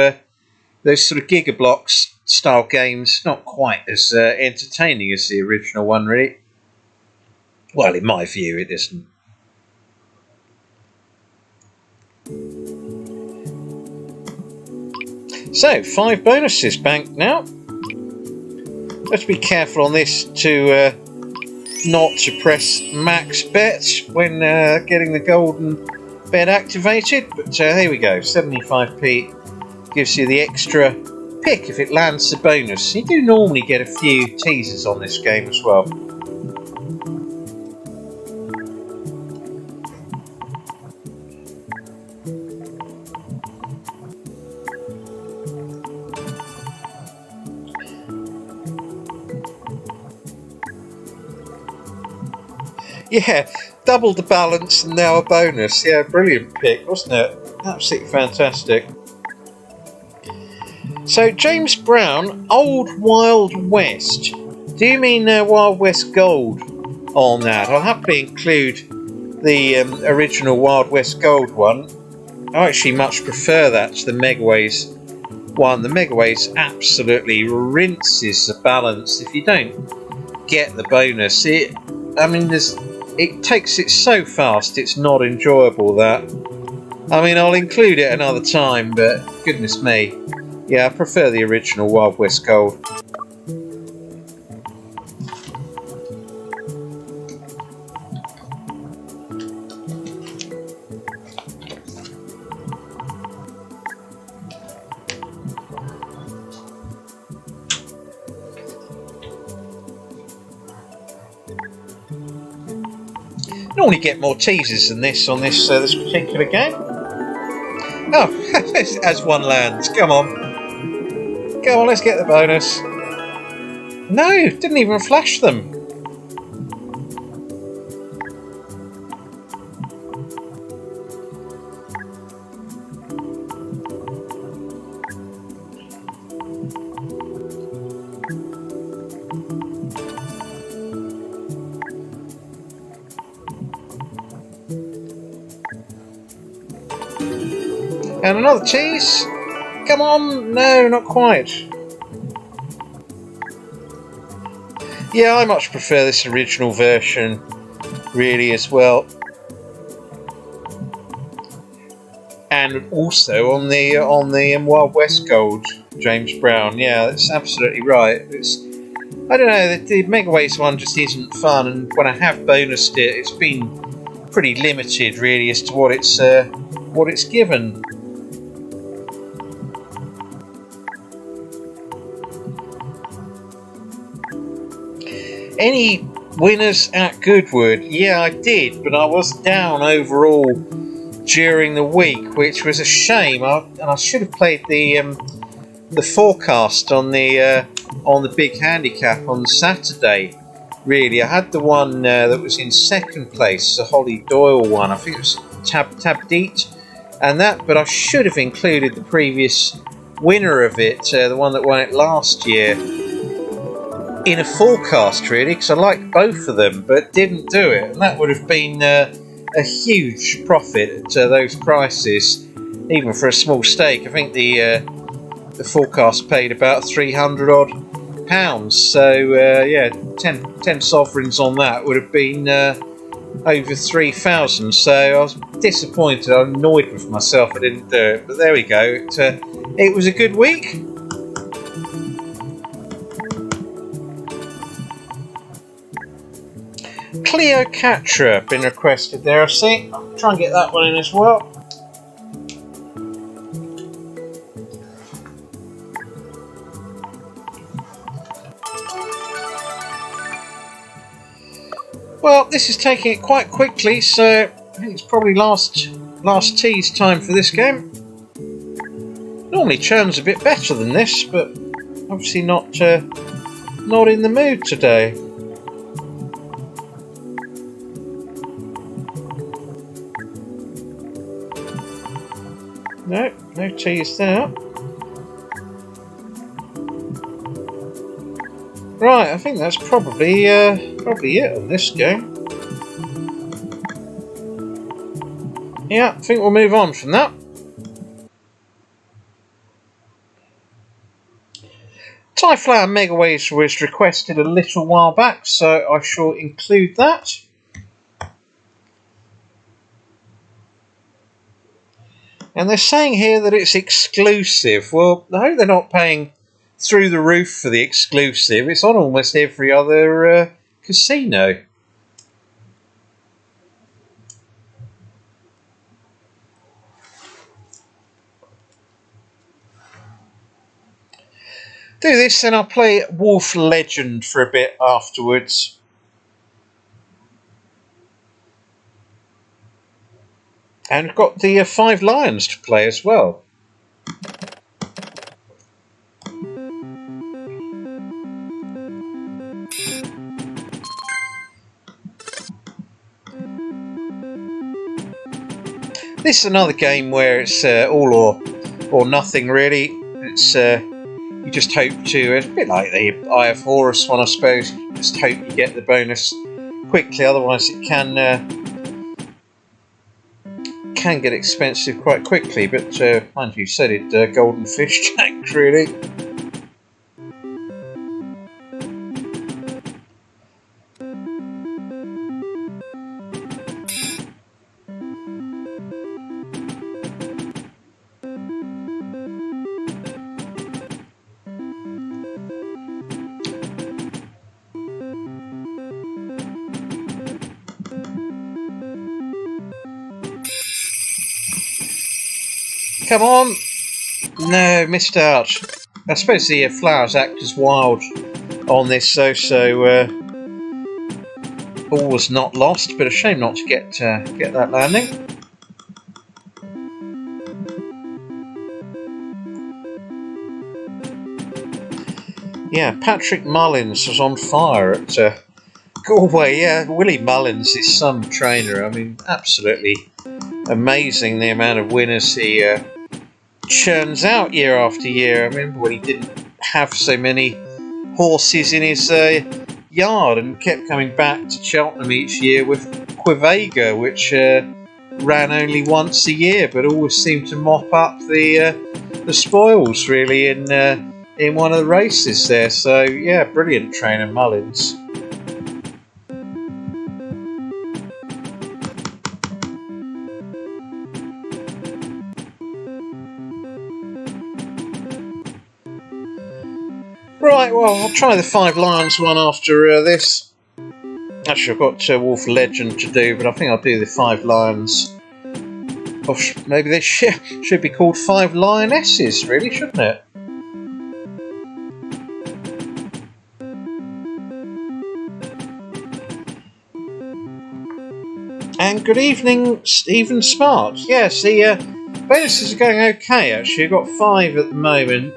those sort of Giga Blocks style games, not quite as entertaining as the original one, really. Well, in my view, it isn't. So, 5 bonuses banked now. Let's be careful on this to not to press max bet when getting the golden bed activated. But here we go, 75p gives you the extra pick if it lands the bonus. You do normally get a few teasers on this game as well. Yeah, double the balance and now a bonus. Yeah, brilliant pick, wasn't it? Absolutely fantastic. So, James Brown, Old Wild West. Do you mean Wild West Gold on that? I'll happily include the original Wild West Gold one. I actually much prefer that to the Megaways one. The Megaways absolutely rinses the balance. If you don't get the bonus, it takes it so fast it's not enjoyable, that. I mean, I'll include it another time, but goodness me. Yeah, I prefer the original Wild West Gold. Normally get more teasers than this on this particular game. Oh, as one lands. Come on, let's get the bonus. No, didn't even flash them. And another tease. Come on. No, not quite. Yeah, I much prefer this original version, really, as well. And also on the Wild West Gold, James Brown. Yeah, that's absolutely right. I don't know, the Megaways one just isn't fun, and when I have bonused it, it's been pretty limited, really, as to what it's given. Any winners at Goodwood? Yeah, I did, but I was down overall during the week, which was a shame. And I should have played the forecast on the big handicap on Saturday. Really, I had the one that was in second place, the Holly Doyle one. I think it was Tabdeet, and that. But I should have included the previous winner of it, the one that won it last year, in a forecast, really, because I liked both of them, but didn't do it, and that would have been a huge profit at those prices, even for a small stake. I think the forecast paid about £300 odd, so yeah, 10 sovereigns on that would have been over 3,000. So I was disappointed. I'm annoyed with myself I didn't do it, but there we go. It was a good week. Cleocatra been requested there, I see. I'll try and get that one in as well. Well, this is taking it quite quickly, so I think it's probably last tease time for this game. Normally churn's a bit better than this, but obviously not in the mood today. No tease there. Right, I think that's probably it on this game. Yeah, I think we'll move on from that. Tyflower Megawaves was requested a little while back, so I shall include that. And they're saying here that it's exclusive. Well, I hope they're not paying through the roof for the exclusive. It's on almost every other casino. Do this and I'll play Wolf Legend for a bit afterwards. And I've got the 5 Lions to play as well. This is another game where it's all or nothing really. It's you just hope to, it's a bit like the Eye of Horus one I suppose, you just hope you get the bonus quickly, otherwise it can get expensive quite quickly, but mind you said it, Golden Fish Tank really. Come on! No, missed out. I suppose the flowers act as wild on this though, so all was not lost, but a shame not to get that landing. Yeah, Patrick Mullins was on fire at Galway. Yeah, Willie Mullins is some trainer. I mean, absolutely amazing the amount of winners he churns out year after year. I remember when he didn't have so many horses in his yard and kept coming back to Cheltenham each year with Quivega, which ran only once a year, but always seemed to mop up the spoils really in one of the races there. So yeah, brilliant trainer Mullins. Right, well, I'll try the 5 Lions one after this. Actually, I've got Wolf Legend to do, but I think I'll do the 5 Lions. Or maybe they should be called 5 Lionesses, really, shouldn't it? And good evening, Stephen Smart. Yes, the bonuses are going okay, actually. I've got 5 at the moment.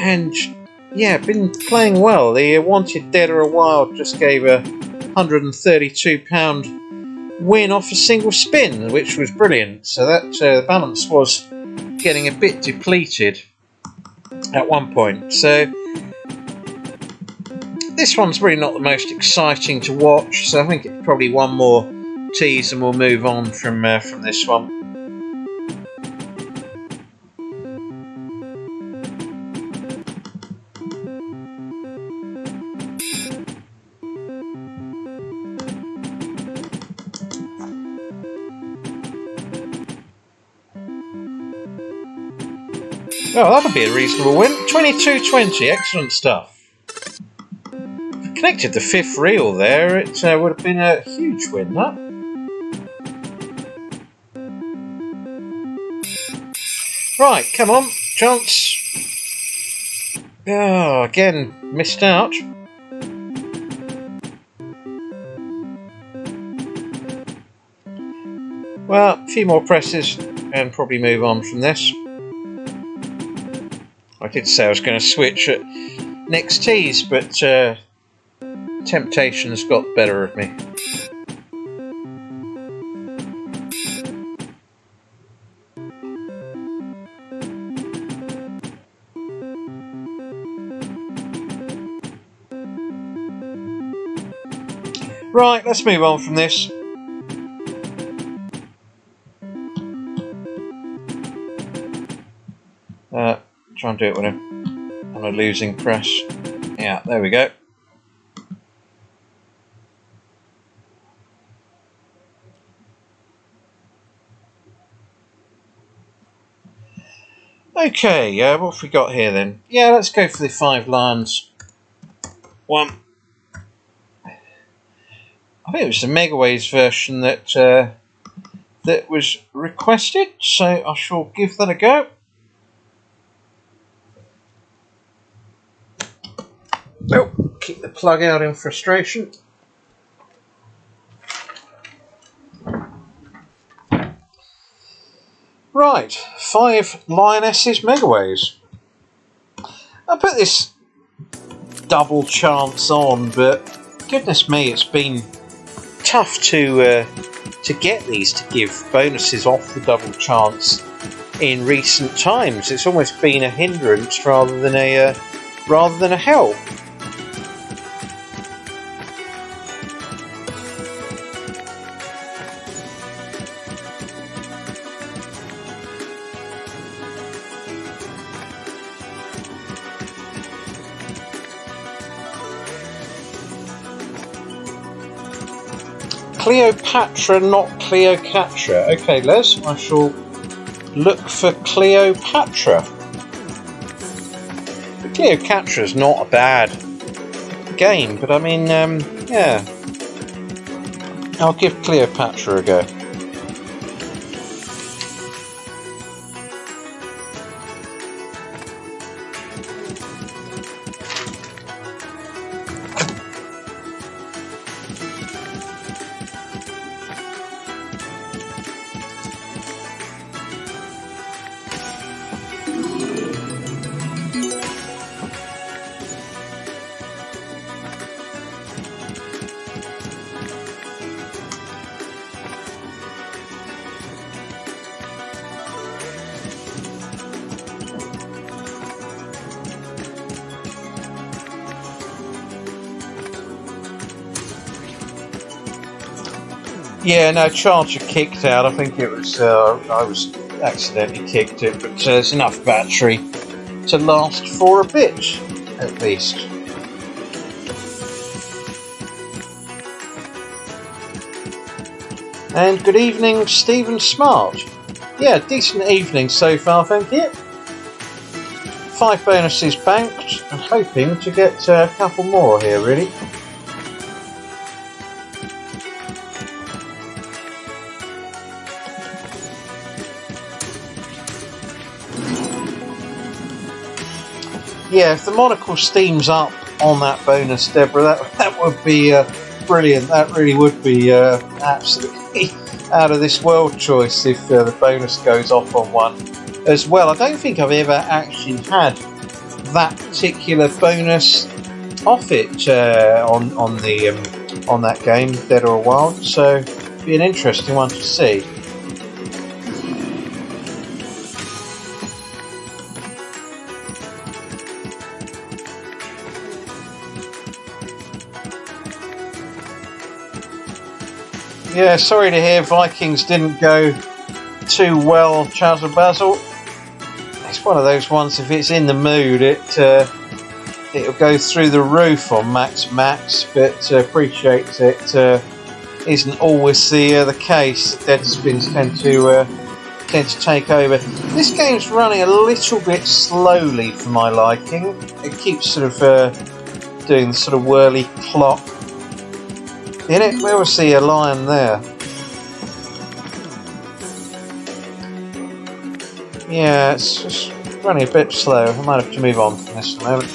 And yeah, been playing well. The Wanted Dead or a Wild just gave a £132 win off a single spin, which was brilliant. So that the balance was getting a bit depleted at one point. So this one's really not the most exciting to watch. So I think it's probably one more tease and we'll move on from this one. Oh, that'll be a reasonable win. 22-20, excellent stuff. If we connected the 5th reel there, it would have been a huge win, that. Right, come on, chance. Oh, again, missed out. Well, a few more presses and probably move on from this. I did say I was going to switch at next tees, but temptations got the better of me. Right, let's move on from this. Try and do it with on a losing press. Yeah, there we go. Okay, what have we got here then? Yeah, let's go for the 5 lions one. I think it was the Megaways version that that was requested, so I shall give that a go. Oh, keep the plug out in frustration. Right, 5 Lionesses Megaways. I put this double chance on, but goodness me, it's been tough to get these to give bonuses off the double chance in recent times. It's almost been a hindrance rather than a help. Cleopatra, not Cleocatra. Okay, Les, I shall look for Cleopatra. But Cleopatra's not a bad game, but I mean, yeah. I'll give Cleopatra a go. Yeah, no, Charger kicked out. I think it was, I was accidentally kicked it, but there's enough battery to last for a bit, at least. And good evening, Stephen Smart. Yeah, decent evening so far, thank you. 5 bonuses banked, and hoping to get a couple more here, really. Yeah, if the monocle steams up on that bonus, Deborah, that would be brilliant. That really would be absolutely out of this world choice if the bonus goes off on one as well. I don't think I've ever actually had that particular bonus off it on that game, Dead or Wild. So it'd be an interesting one to see. Yeah, sorry to hear Vikings didn't go too well, Charles and Basil. It's one of those ones, if it's in the mood, it'll go through the roof on Max, but appreciate it isn't always the case. Dead spins tend to take over. This game's running a little bit slowly for my liking. It keeps sort of doing the sort of whirly clock. In it, we will see a lion there. Yeah, it's just running a bit slow. I might have to move on from this in a moment.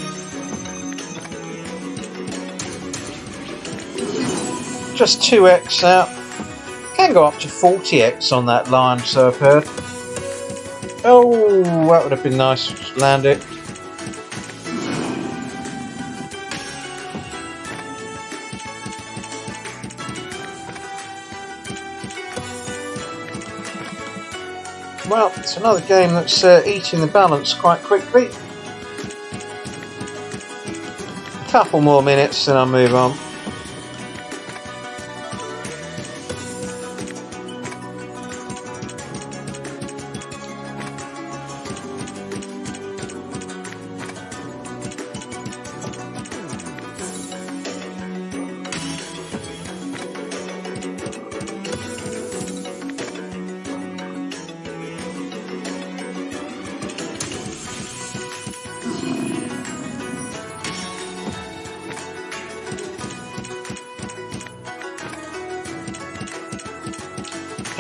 Just 2x out. Can go up to 40x on that lion, so I've heard. Oh, that would have been nice to land it. Well, it's another game that's eating the balance quite quickly. A couple more minutes, then I'll move on.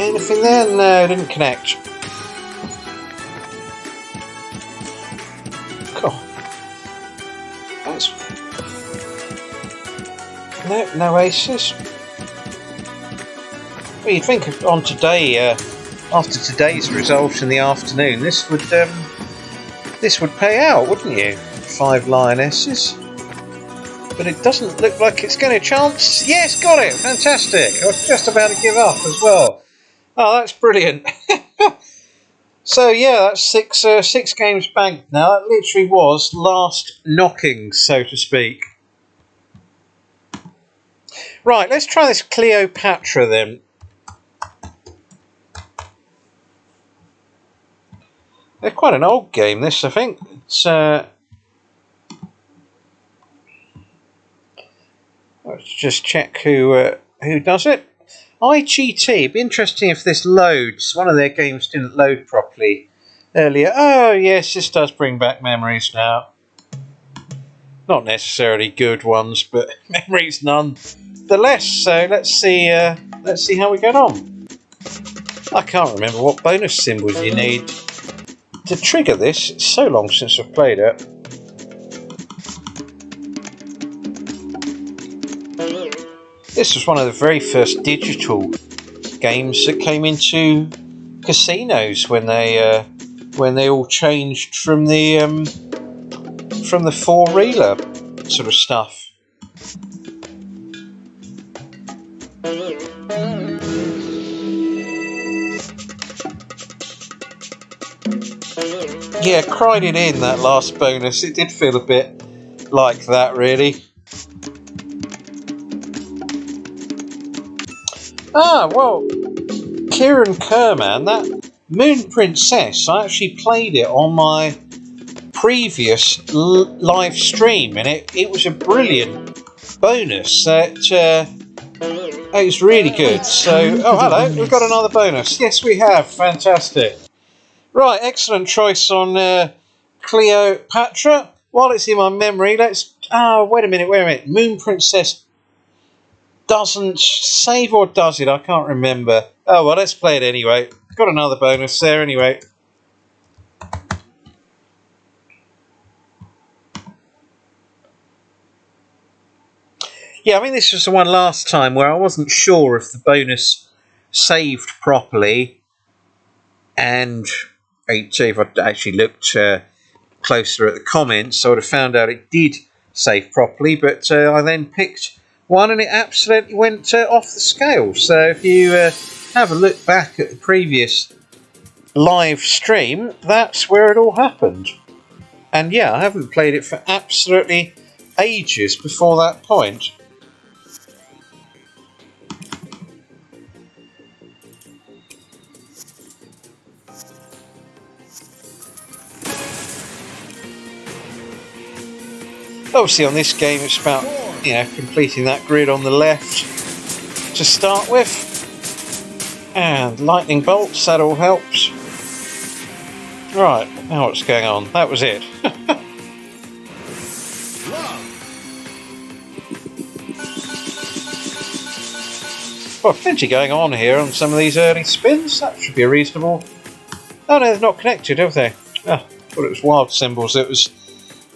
Anything there? No, didn't connect. Cool. That's... No aces. Well, you'd think on today, after today's result in the afternoon, this would pay out, wouldn't you? 5 lionesses. But it doesn't look like it's getting a chance. Yes, got it! Fantastic! I was just about to give up as well. Oh, that's brilliant. So yeah, that's six games banked now. That literally was last knockings, so to speak. Right, let's try this Cleopatra then. They're quite an old game, this, I think. It's let's just check who does it. IGT. It'd be interesting if this loads. One of their games didn't load properly earlier. Oh yes, this does bring back memories now. Not necessarily good ones, but memories nonetheless. So let's see how we get on. I can't remember what bonus symbols you need to trigger this. It's so long since I've played it. This was one of the very first digital games that came into casinos when they all changed from the 4-reeler sort of stuff. Yeah, cried it in, that last bonus. It did feel a bit like that, really. Ah, well, Kieran Kerman, that Moon Princess, I actually played it on my previous live stream, and it was a brilliant bonus. It was really good. So, oh, hello, we've got another bonus. Yes, we have. Fantastic. Right, excellent choice on Cleopatra. While it's in my memory, let's... Oh, wait a minute. Moon Princess doesn't save, or does it? I can't remember. Oh, well, let's play it anyway. Got another bonus there anyway. Yeah, I mean, this was the one last time where I wasn't sure if the bonus saved properly, and if I'd actually looked closer at the comments, I would have found out it did save properly, but I then picked one and it absolutely went off the scale. So if you have a look back at the previous live stream, that's where it all happened. And yeah, I haven't played it for absolutely ages before that point. Obviously on this game it's about, completing that grid on the left to start with. And lightning bolts, that all helps. Right, now what's going on? That was it. Well, plenty going on here on some of these early spins. That should be a reasonable... Oh no, they're not connected, have they? Oh, I thought it was wild symbols that was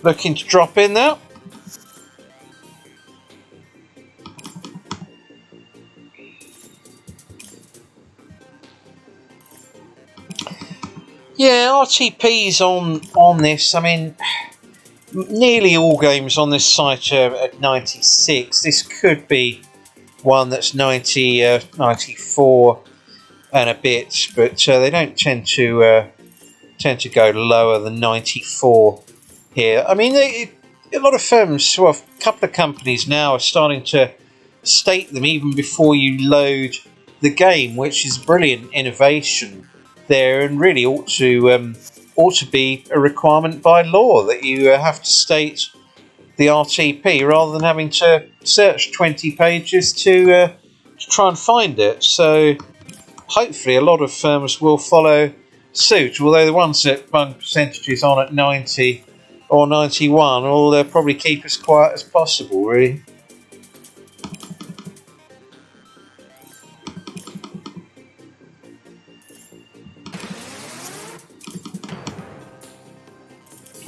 looking to drop in there. Yeah, RTP's on this. I mean, nearly all games on this site are at 96. This could be one that's 90, 94 and a bit, but they don't tend to go lower than 94 here. I mean, a lot of firms, well, a couple of companies now are starting to state them even before you load the game, which is brilliant innovation there, and really ought to be a requirement by law that you have to state the RTP rather than having to search 20 pages to try and find it. So hopefully a lot of firms will follow suit, although the ones that run percentages on at 90 or 91 will probably keep as quiet as possible, really.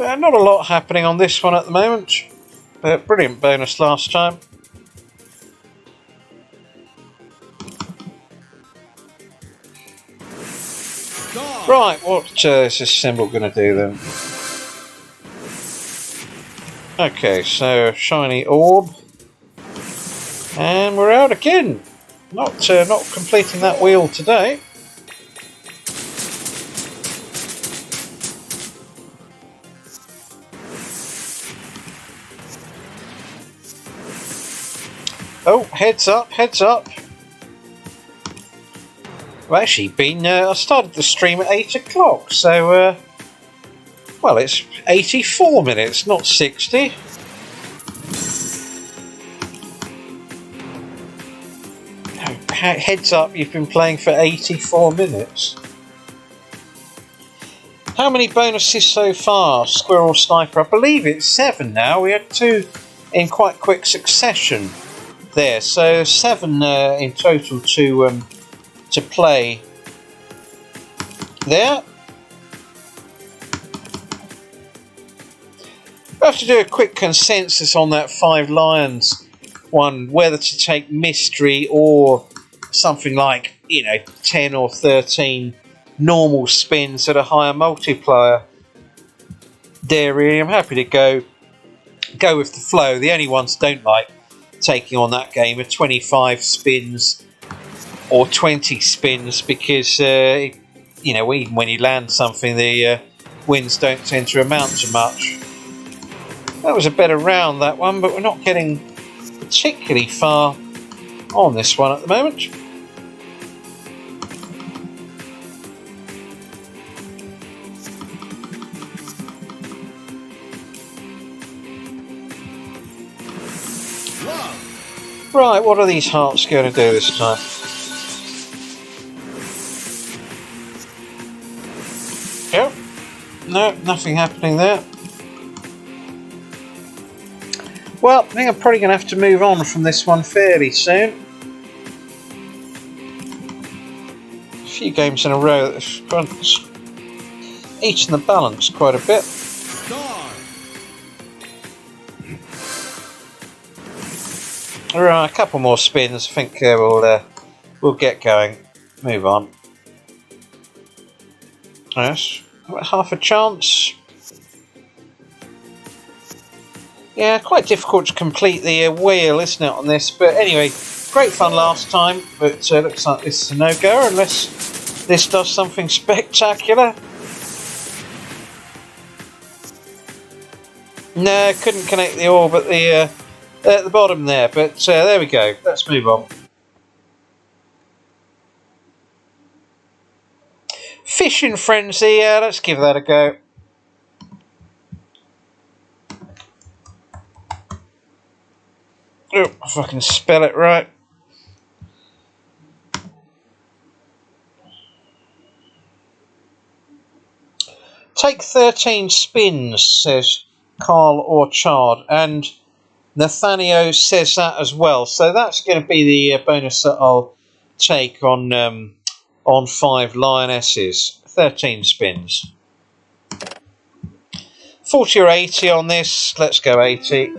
Not a lot happening on this one at the moment. Brilliant bonus last time. Right, what is this symbol going to do then? Okay, so shiny orb. And we're out again. Not completing that wheel today. Oh, heads up, heads up. I've actually been, I started the stream at 8 o'clock, so, well, it's 84 minutes, not 60. Heads up, you've been playing for 84 minutes. How many bonuses so far, Squirrel Sniper? I believe it's 7 now. We had 2 in quite quick succession there, so 7 in total to play there. We have to do a quick consensus on that 5 Lions one, whether to take mystery or something like, 10 or 13 normal spins at a higher multiplier. There, really, I'm happy to go with the flow. The only ones I don't like taking on that game are 25 spins or 20 spins because, even when you land something, the wins don't tend to amount to much. That was a better round, that one, but we're not getting particularly far on this one at the moment. Right, what are these hearts going to do this time? Yep. No, nothing happening there. Well, I think I'm probably going to have to move on from this one fairly soon. A few games in a row that have eaten the balance quite a bit. Right, a couple more spins. I think we'll get going. Move on. Yes, half a chance. Yeah, quite difficult to complete the wheel, isn't it, on this? But anyway, great fun last time. But looks like this is a no-go unless this does something spectacular. No, couldn't connect the orb at the bottom there. But there we go. Let's move on. Fishing Frenzy. Let's give that a go. Oh, if I can spell it right. Take 13 spins, says Carl Orchard, and Nathaniel says that as well. So that's going to be the bonus that I'll take on 5 Lionesses. 13 spins. 40 or 80 on this. Let's go 80.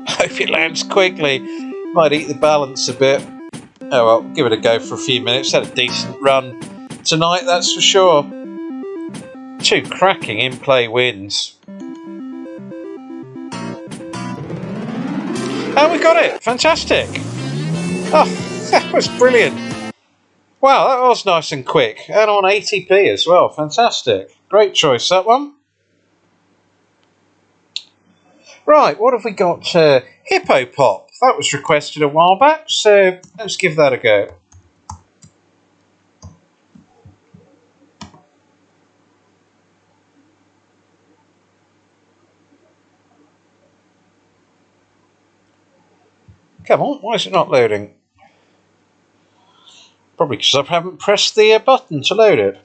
Hope it lands quickly. Might eat the balance a bit. Oh well, give it a go for a few minutes. Had a decent run tonight, that's for sure. 2 cracking in-play wins. And we got it! Fantastic! Oh, that was brilliant. Wow, that was nice and quick. And on 80p as well. Fantastic. Great choice, that one. Right, what have we got? Hippo Pop. That was requested a while back, so let's give that a go. Come on, why is it not loading? Probably because I haven't pressed the button to load it.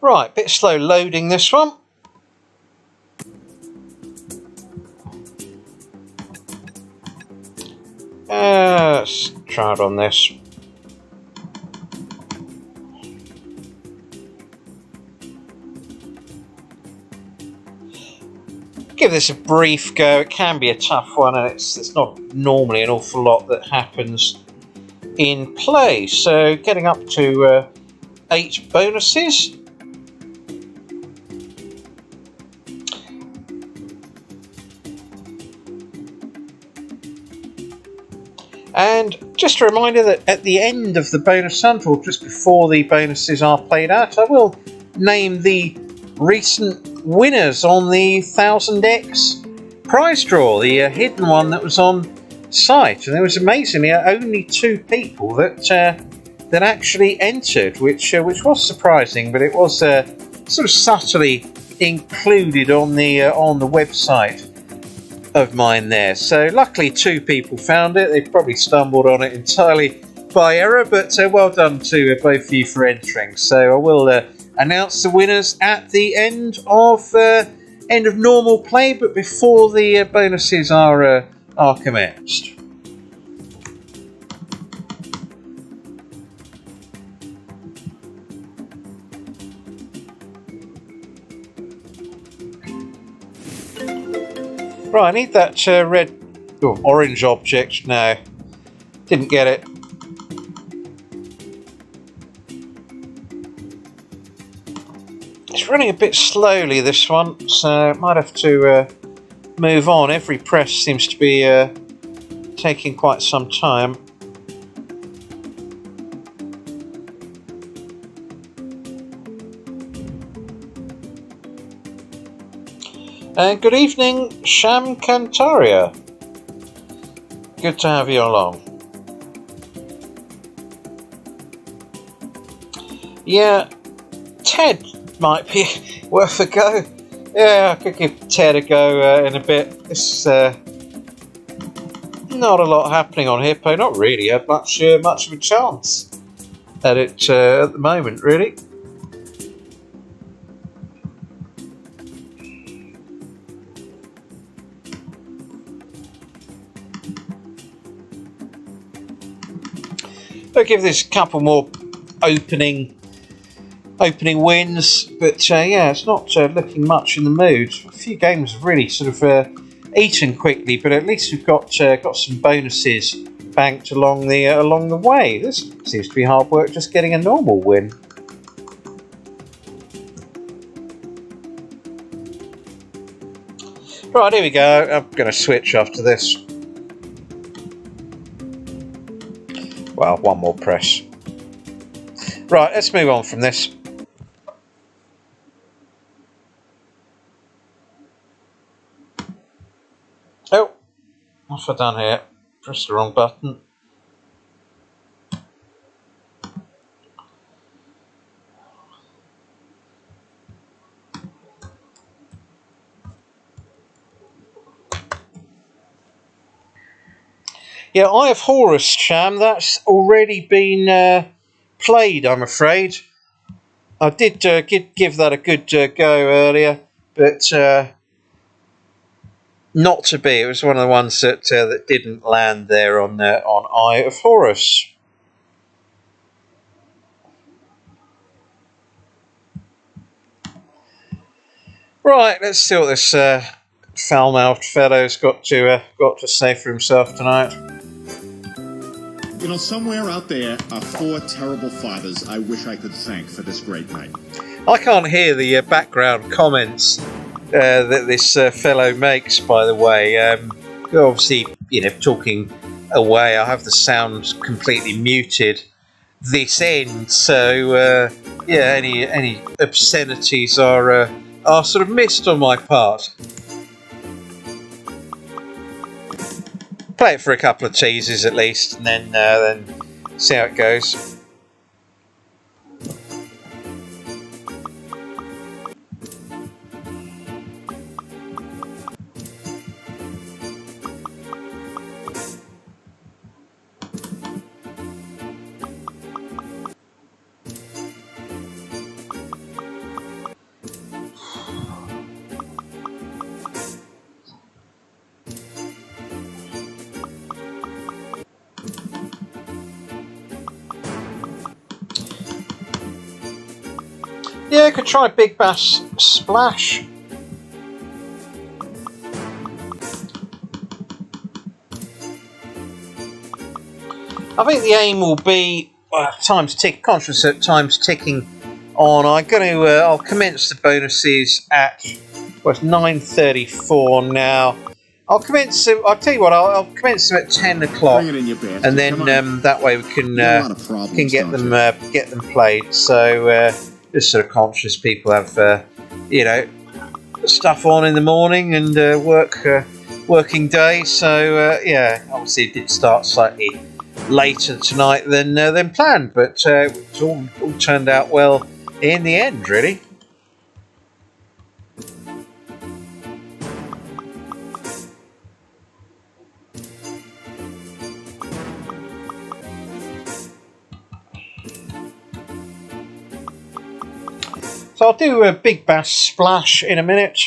Right, bit slow loading this one. Let's try it on this. Give this a brief go. It can be a tough one, and it's not normally an awful lot that happens in play. So getting up to 8 bonuses. And just a reminder that at the end of the bonus hunt, or just before the bonuses are played out, I will name the recent winners on the 1000X prize draw, the hidden one that was on site. And there was amazingly only 2 people that actually entered, which was surprising, but it was sort of subtly included on the website of mine there. So luckily 2 people found it. They probably stumbled on it entirely by error, but well done to both of you for entering. So I will announce the winners at the end of normal play, but before the bonuses are commenced. Right, I need that red or orange object now. Didn't get it. It's running a bit slowly, this one, so I might have to move on. Every press seems to be taking quite some time. Good evening, Sham Cantaria. Good to have you along. Yeah, Ted might be worth a go. Yeah, I could give Ted a go in a bit. It's not a lot happening on Hippo. Not really much of a chance at it at the moment, really. I'll give this a couple more opening wins, but yeah, it's not looking much in the mood. A few games have really sort of eaten quickly, but at least we've got some bonuses banked along the way. This seems to be hard work just getting a normal win. Right, here we go. I'm going to switch after this. Well, one more press. Right, let's move on from this. Oh, what have I done here? Pressed the wrong button. Yeah, Eye of Horus, Sham, that's already been played, I'm afraid. I did give that a good go earlier, but not to be. It was one of the ones that didn't land there on Eye of Horus. Right, let's see what this foul-mouthed fellow's got to say for himself tonight. You know, somewhere out there are 4 terrible fathers I wish I could thank for this great night. I can't hear the background comments that this fellow makes, by the way. Obviously, talking away, I have the sound completely muted this end, so yeah, any obscenities are sort of missed on my part. Play it for a couple of teases at least, and then see how it goes. Yeah, I could try Big Bass Splash. I think the aim will be time's tick. Conscious that time's ticking on. I'll commence the bonuses at it's 9:34 now. I'll commence them. I'll tell you what. I'll commence them at 10 o'clock, and then that way we can get them played. So just sort of conscious people have stuff on in the morning and working day. So yeah, obviously it did start slightly later tonight than planned, but it's all turned out well in the end, really. So I'll do a Big Bass Splash in a minute.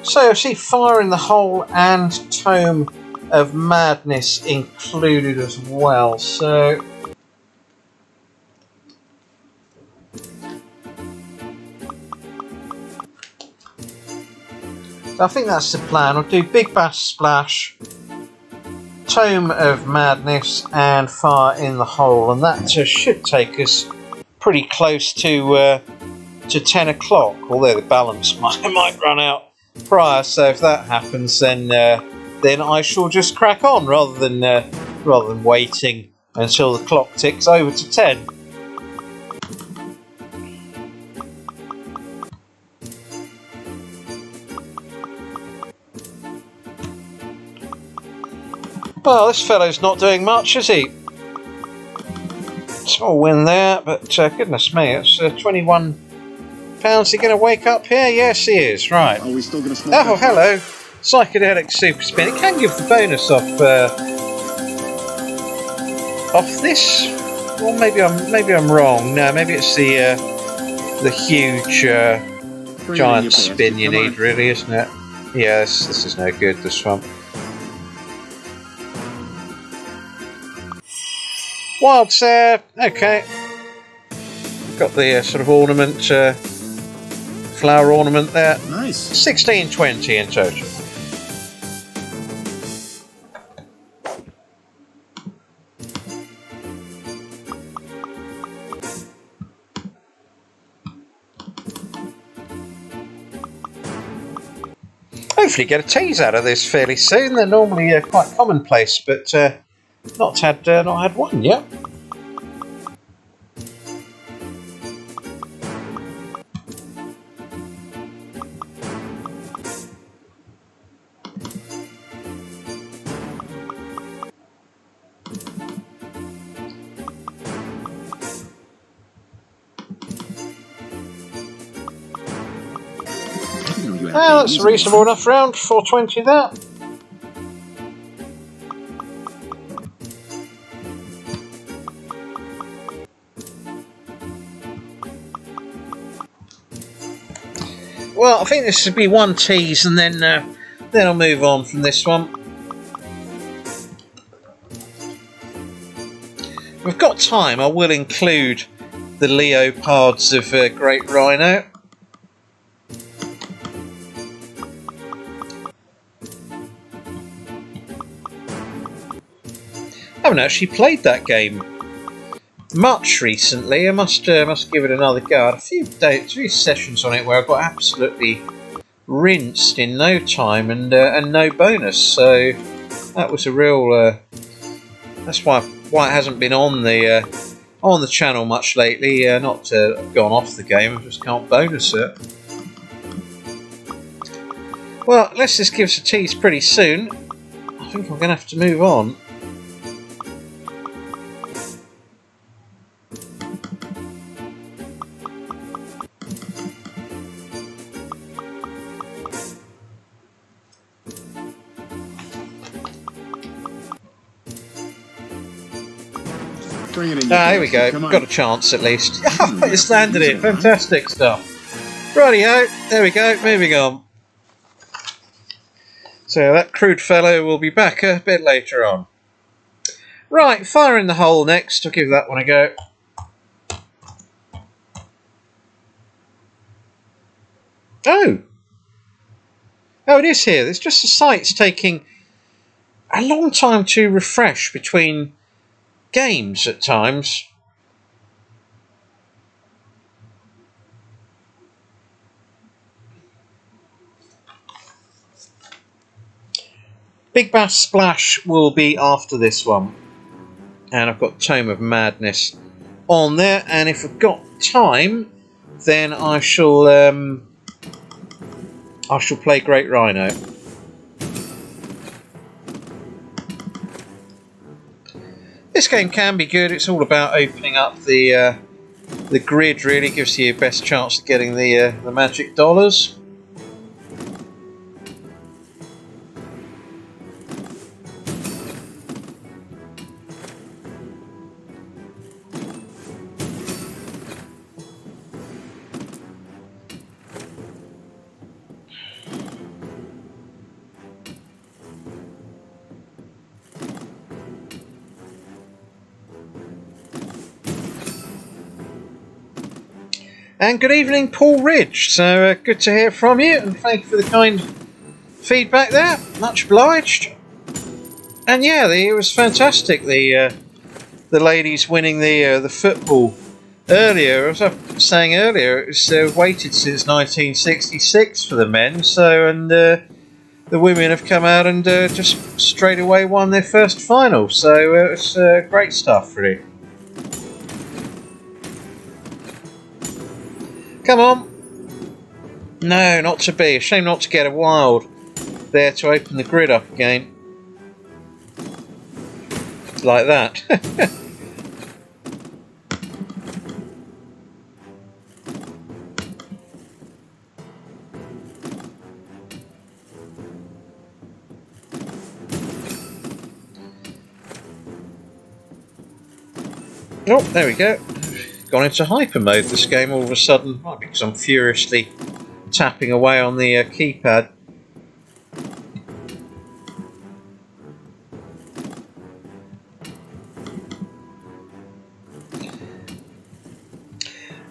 So I see Fire in the Hole and Tome of Madness included as well. So I think that's the plan. I'll do Big Bass Splash, Tome of Madness and Fire in the Hole, and that should take us pretty close to 10 o'clock, although the balance might run out prior. So if that happens, then I shall just crack on rather than waiting until the clock ticks over to 10. Well, this fellow's not doing much, is he? Small win there, but goodness me, it's £21. Is he going to wake up here? Yes, he is. Right. Are we still going to smoke? Oh, hello. Psychedelic Super Spin. It can give the bonus off this. Well, maybe I'm wrong. No, maybe it's the huge giant spin you need, really, isn't it? Yeah, this is no good. This one. Wild Sare. Okay. Got the sort of ornament. Flower ornament there. Nice. 16.20 in total. Hopefully get a tease out of this fairly soon. They're normally quite commonplace, but not had one yet. That's a reasonable enough round, 420 there. Well, I think this should be one tease, and then I'll move on from this one. We've got time. I will include the Leopards of Great Rhino. I haven't actually played that game much recently. I must give it another go. I had a few sessions on it where I got absolutely rinsed in no time and no bonus. So that was a real. That's why it hasn't been on the channel much lately. Not gone off the game. I just can't bonus it. Well, unless this gives a tease pretty soon, I think I'm going to have to move on. Bring it in. Ah, here we go. Come on. Got a chance at least. It's landed it. Fantastic stuff. Rightio. There we go. Moving on. So that crude fellow will be back a bit later on. Right, fire in the hole next. I'll give that one a go. Oh, it is here. There's just the site's taking a long time to refresh between games at times. Big Bass Splash will be after this one. And I've got Tome of Madness on there. And if I've got time, then I shall play Great Rhino. This game can be good. It's all about opening up the grid. Really gives you your best chance of getting the magic dollars. And good evening, Paul Ridge. So good to hear from you, and thank you for the kind feedback there. Much obliged. And yeah, it was fantastic. The ladies winning the football earlier. As I was saying earlier, it was waited since 1966 for the men. So the women have come out and just straight away won their first final. So it's great stuff, really. Come on. No, not to be. A shame not to get a wild there to open the grid up again. Like that. Oh, there we go. Gone into hyper mode this game all of a sudden. Might be because I'm furiously tapping away on the keypad.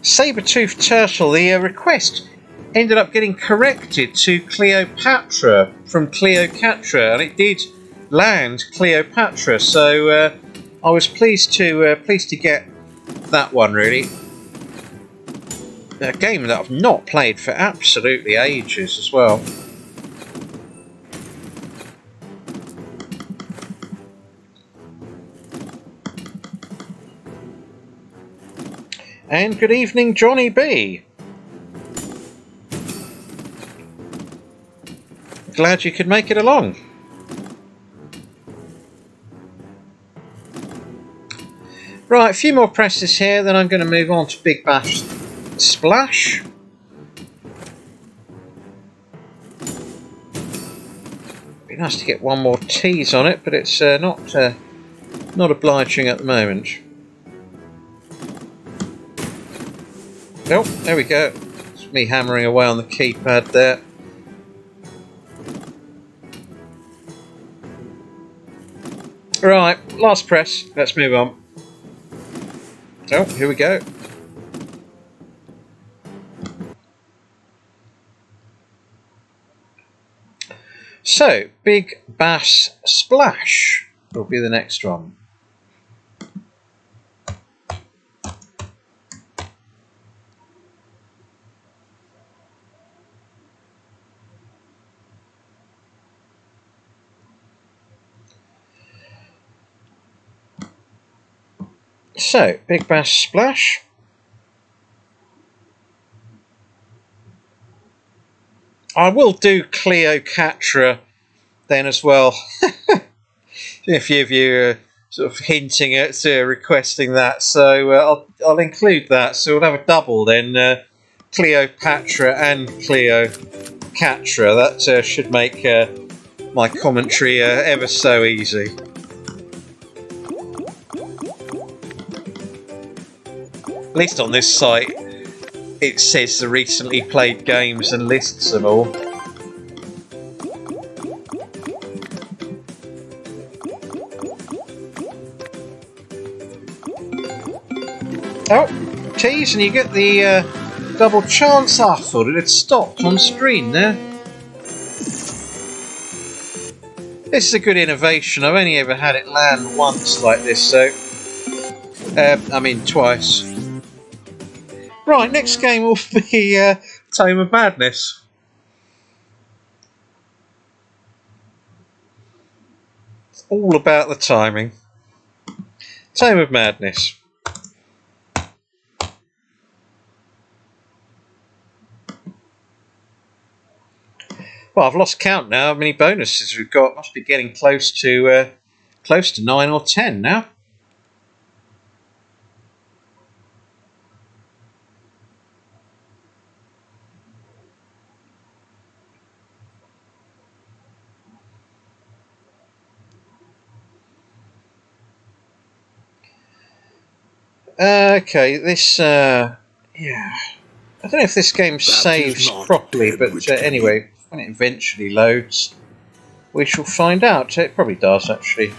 Saber-toothed turtle. The request ended up getting corrected to Cleopatra from Cleocatra, and it did land Cleopatra. So I was pleased to get that one, really. A game that I've not played for absolutely ages as well. And good evening, Johnny B. Glad you could make it along. Right, a few more presses here, then I'm going to move on to Big Bass Splash. Be nice to get one more tease on it, but it's not obliging at the moment. Oh, there we go. It's me hammering away on the keypad there. Right, last press. Let's move on. Oh, here we go. So, Big Bass Splash will be the next one. So, Big Bass Splash. I will do Cleocatra then as well. A few of you are sort of hinting at requesting that, so I'll include that. So we'll have a double then, Cleopatra and Cleocatra. That should make my commentary ever so easy. least on this site, it says the recently played games and lists them all. Oh, tease, and you get the double chance. I thought it had stopped on screen there. This is a good innovation. I've only ever had it land once like this, so I mean twice. Right, next game will be Tome of Madness. It's all about the timing. Tome of Madness. Well, I've lost count now how many bonuses we've got. Must be getting close to 9 or 10 now. Okay, this yeah, I don't know if this game saves properly, but anyway, when it eventually loads, we shall find out. It probably does, actually.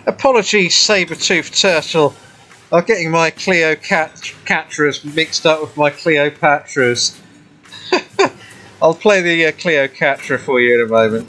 Apologies, saber-toothed turtle. I'm getting my Cleopatras mixed up with my Cleopatras. I'll play the Cleopatra for you in a moment.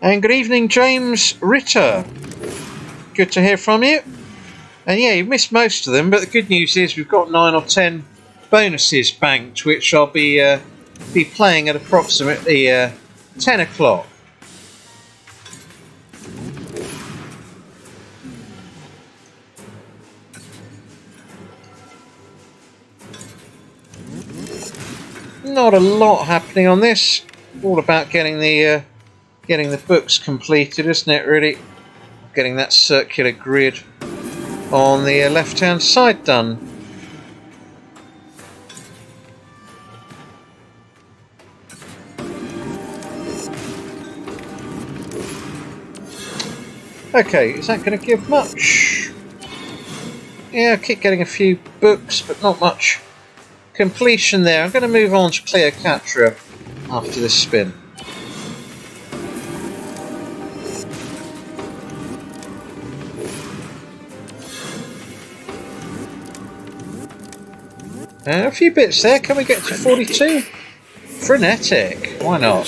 And good evening, James Ritter. Good to hear from you. And yeah, you've missed most of them, but the good news is we've got 9 or 10 bonuses banked, which I'll be playing at approximately 10 o'clock. Not a lot happening on this. All about getting the books completed, isn't it? Really, getting that circular grid on the left-hand side done. Okay, is that going to give much? Yeah, I keep getting a few books, but not much completion there. I'm going to move on to Cleopatra after this spin. A few bits there. Can we get to 42? Frenetic. Why not?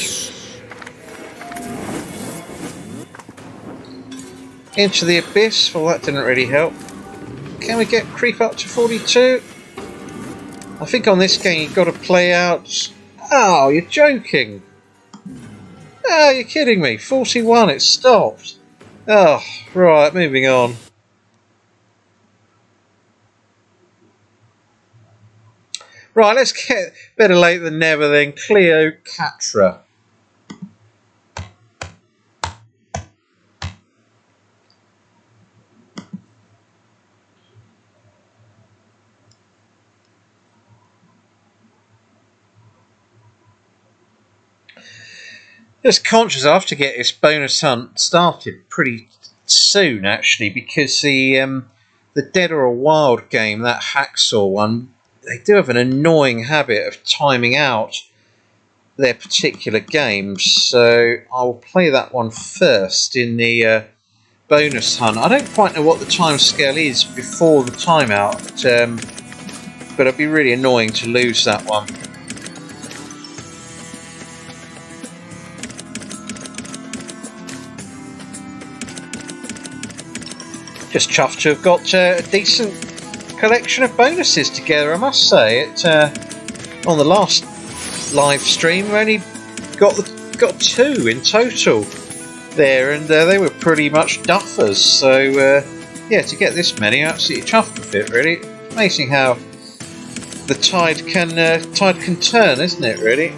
Into the abyss. Well, that didn't really help. Can we creep up to 42? I think on this game you've got to play out... Oh, you're joking. Oh, you're kidding me. 41, it stopped. Oh, right, moving on. Right, let's get better late than never then. Cleopatra. Just conscious I have to get this bonus hunt started pretty soon, actually, because the Dead or Wild game, that Hacksaw one, they do have an annoying habit of timing out their particular games, so I'll play that one first in the bonus hunt. I don't quite know what the time scale is before the timeout, but it'd be really annoying to lose that one. Just chuffed to have got a decent collection of bonuses together, I must say. On the last live stream we only got 2 in total there, and they were pretty much duffers, so yeah, to get this many, absolutely chuffed with it, really. Amazing how the tide can turn, isn't it? Really.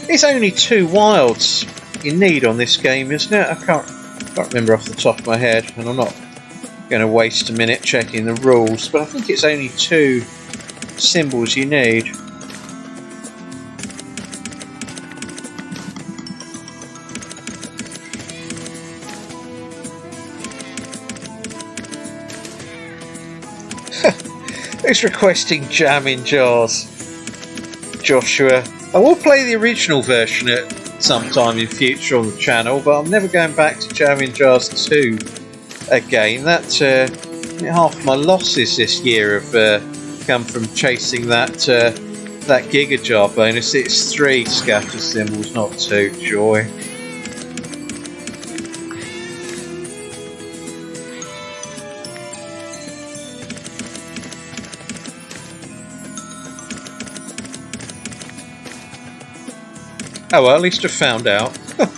It's only 2 wilds you need on this game, isn't it? I can't remember off the top of my head, and I'm not going to waste a minute checking the rules, but I think it's only 2 symbols you need. Who's requesting jam in jars? Joshua. I will play the original version at some time in future on the channel, but I'm never going back to Jam in Jars 2 again. That half my losses this year have come from chasing that Giga Jar bonus. It's 3 scatter symbols, not 2. Joy. Oh well, at least I found out. A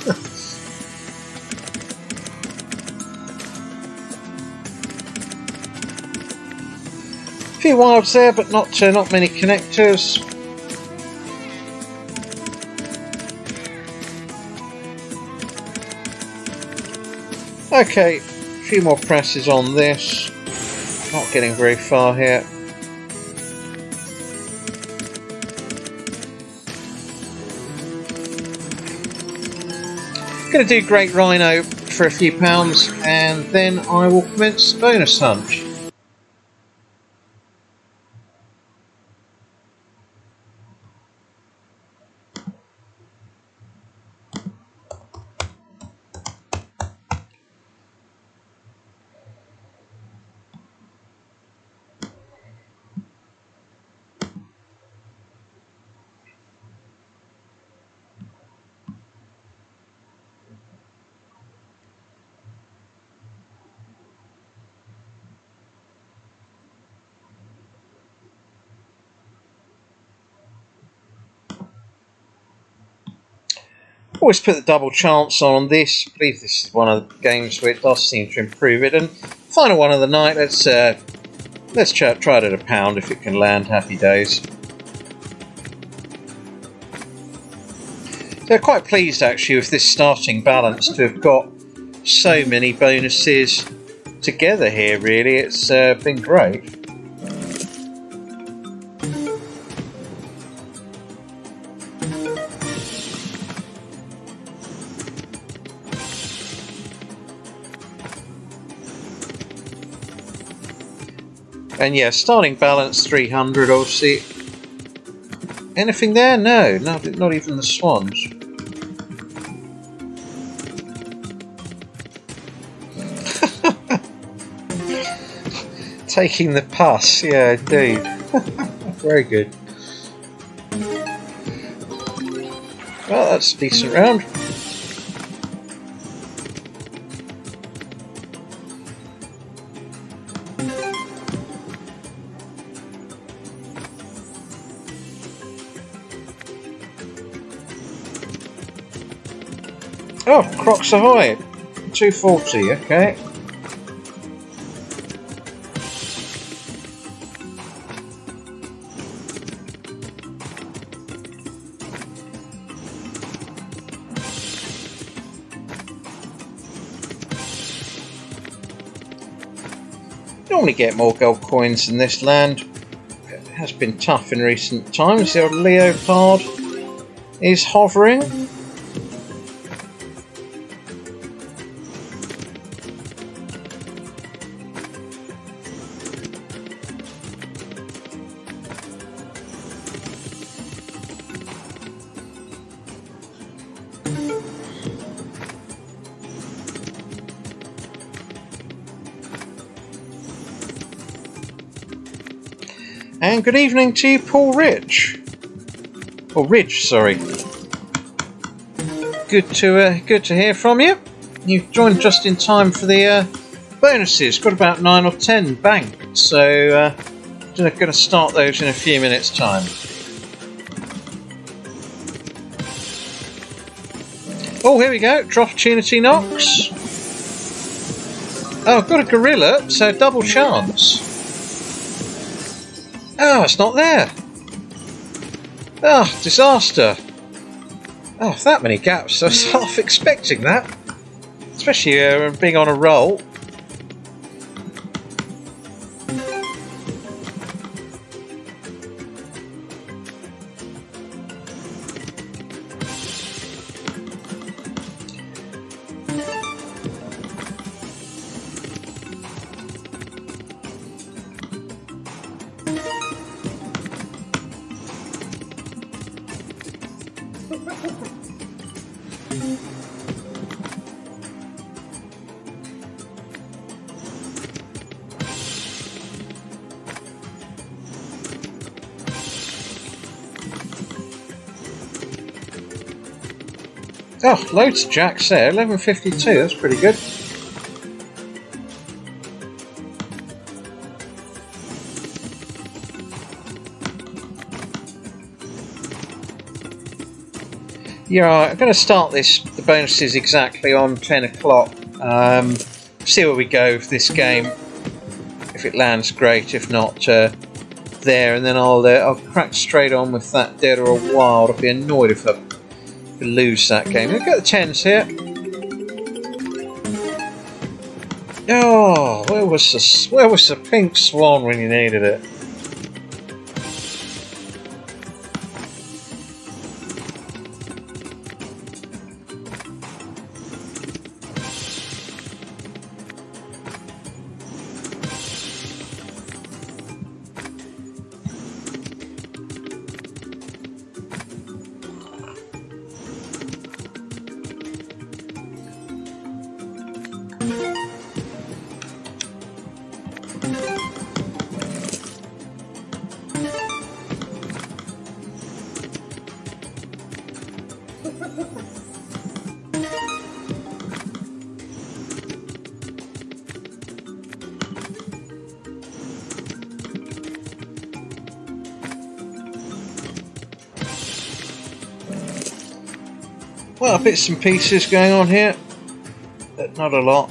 few wilds there, but not many connectors. Okay, a few more presses on this. Not getting very far here. Going to do Great Rhino for a few pounds, and then I will commence the bonus hunt. Always put the double chance on this. I believe this is one of the games where it does seem to improve it. And final one of the night. Let's try it at £1 if it can land. Happy days. So quite pleased actually with this starting balance to have got so many bonuses together here. Really, it's been great. And yeah, starting balance 300, obviously. Anything there? No, not even the swans. Taking the pass, yeah, indeed. Very good. Well, that's a decent round. Oh, Crocs Ahoy! 240, okay. Normally get more gold coins in this land. It has been tough in recent times. The old leopard is hovering. And good evening to you, Paul Rich. Or Ridge, sorry. Good to hear from you. You've joined just in time for the bonuses. Got about 9 or 10 banked, so going to start those in a few minutes' time. Oh, here we go. Drop opportunity knocks. Oh, I've got a gorilla, so double chance. Oh, it's not there. Oh, disaster. Oh, that many gaps. I was half expecting that. Especially being on a roll. Oh, loads of jacks there. 11.52. That's pretty good. Yeah, I'm going to start the bonuses exactly on 10 o'clock. See where we go with this game. If it lands, great. If not, there. And then I'll crack straight on with that Dead or Wild. I'll be annoyed if I lose that game. Look at the 10s here. Oh, where was the pink swan when you needed it? Well, bits and pieces going on here, but not a lot.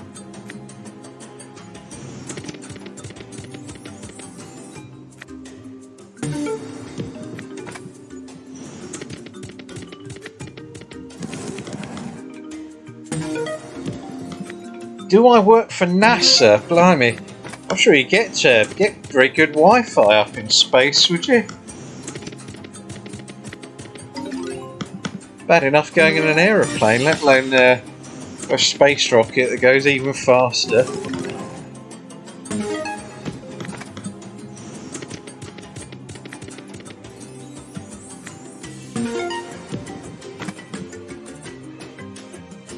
Do I work for NASA? Blimey, I'm sure you get very good Wi-Fi up in space, would you? Bad enough going in an aeroplane, let alone a space rocket that goes even faster.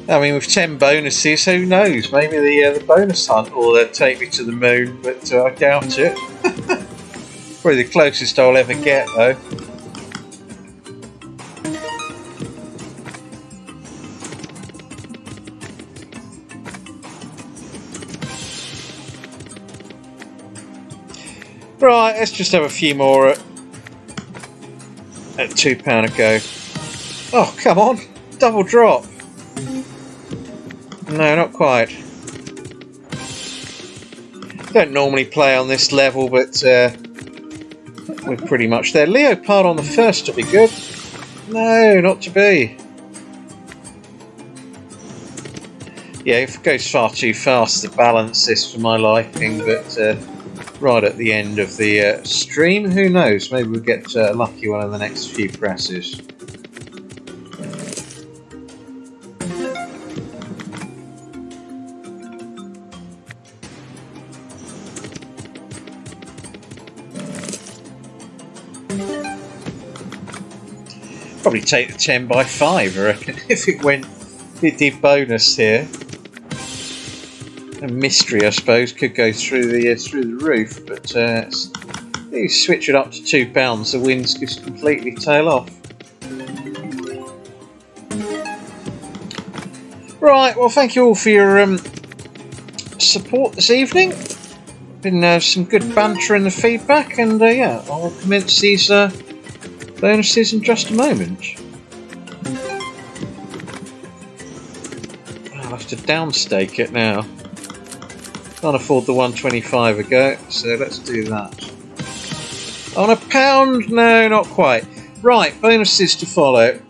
I mean, with 10 bonuses, who knows? Maybe the bonus hunt will take me to the moon, but I doubt it. Probably the closest I'll ever get, though. Right, let's just have a few more at £2 a go. Oh, come on! Double drop! No, not quite. Don't normally play on this level, but we're pretty much there. Leopard on the first to be good. No, not to be. Yeah, it goes far too fast to balance this for my liking, but right at the end of the stream, who knows? Maybe we'll get a lucky one in the next few presses. Probably take the 10 by 5, I reckon, if it did bonus here. A mystery, I suppose, could go through the roof, but you switch it up to £2, the winds just completely tail off. Right, well, thank you all for your support this evening. Been some good banter in the feedback, and yeah, I'll commence these bonuses in just a moment. I'll have to downstake it now. Can't afford the 125 a go, so let's do that. On a pound? No, not quite. Right, bonuses to follow.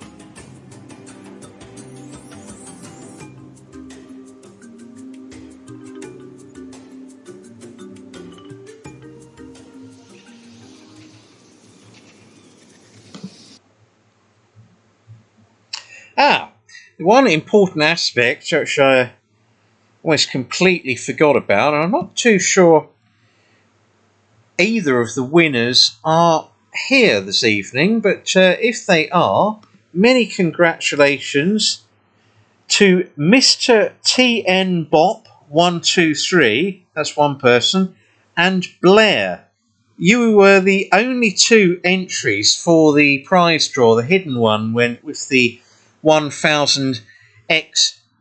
One important aspect which I almost completely forgot about, and I'm not too sure either of the winners are here this evening, but if they are, many congratulations to Mr. TN Bop 123, that's one person, and Blair. You were the only two entries for the prize draw. The hidden one went with the 1000x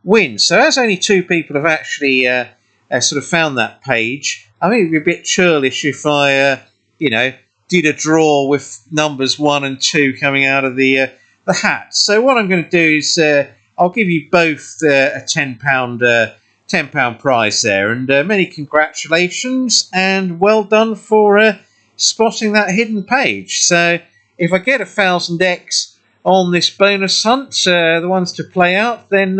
win. So as only two people have actually sort of found that page, I think it'd be a bit churlish if I, did a draw with numbers 1 and 2 coming out of the hat. So what I'm going to do is I'll give you both a £10 prize there, and many congratulations and well done for spotting that hidden page. So if I get 1000x on this bonus hunt, the ones to play out, then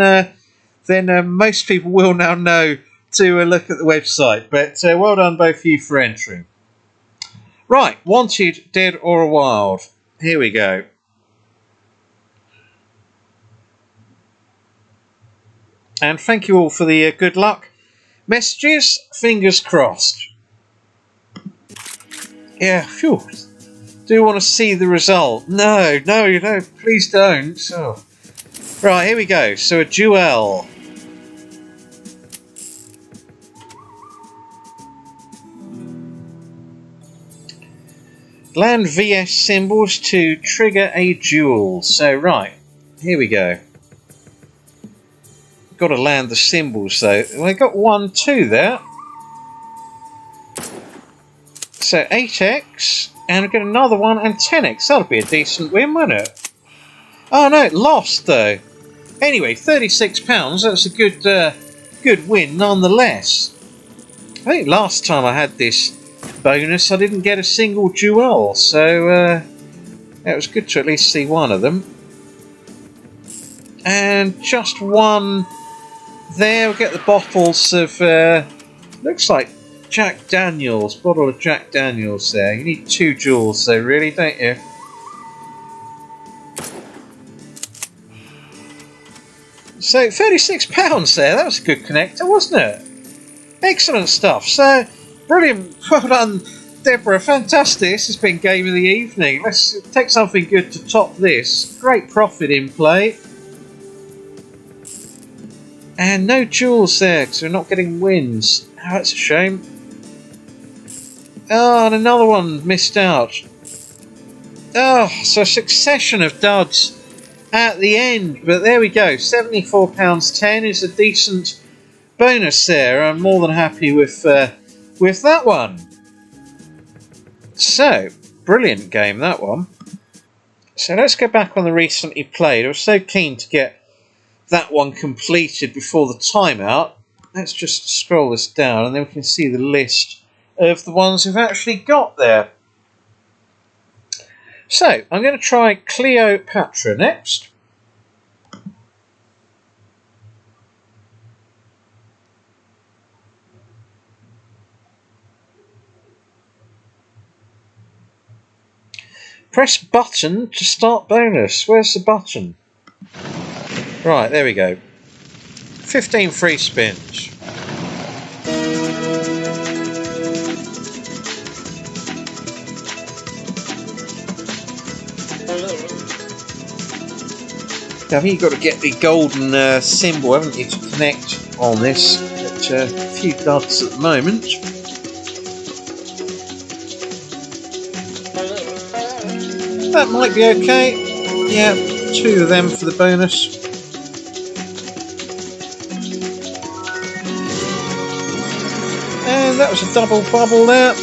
most people will now know to look at the website. But well done both of you for entering. Right, Wanted, Dead or Wild. Here we go. And thank you all for the good luck messages. Fingers crossed. Yeah, phew. Do want to see the result? No, please don't. Oh. Right, here we go. So a duel. Land VS symbols to trigger a duel. So right, here we go. Got to land the symbols though. We got 1, 2 there. So 8x. And we get another one and 10x. That'll be a decent win, won't it? Oh no, it lost though. Anyway, £36. That's a good win nonetheless. I think last time I had this bonus, I didn't get a single duel, so it was good to at least see one of them. And just one there. We'll get the bottles of looks like Jack Daniels, bottle of Jack Daniels there. You need 2 jewels though, really, don't you? So £36 there, that was a good connector, wasn't it? Excellent stuff. So brilliant, well done Deborah, fantastic. This has been game of the evening. Let's take something good to top this. Great profit in play. And no jewels there because we're not getting wins. Oh, that's a shame. Oh, and another one missed out. Oh, so a succession of duds at the end. But there we go. £74.10 is a decent bonus there. I'm more than happy with that one. So, brilliant game, that one. So let's go back on the recently played. I was so keen to get that one completed before the timeout. Let's just scroll this down and then we can see the list of the ones we've actually got there. So, I'm going to try Cleopatra next. Press button to start bonus. Where's the button? Right, there we go. 15 free spins. I think you've got to get the golden symbol, haven't you, to connect on this. But a few duds at the moment. That might be okay. Yeah, 2 of them for the bonus. And that was a double bubble there.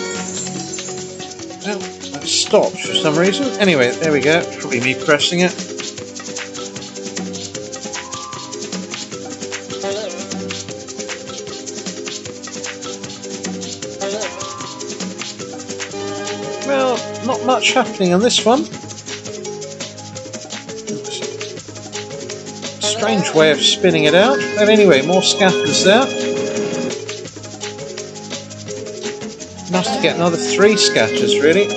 Well, that stopped for some reason. Anyway, there we go. Probably me pressing it. Well, not much happening on this one. Strange way of spinning it out. But anyway, more scatters there. Enough to get another 3 scatters, really.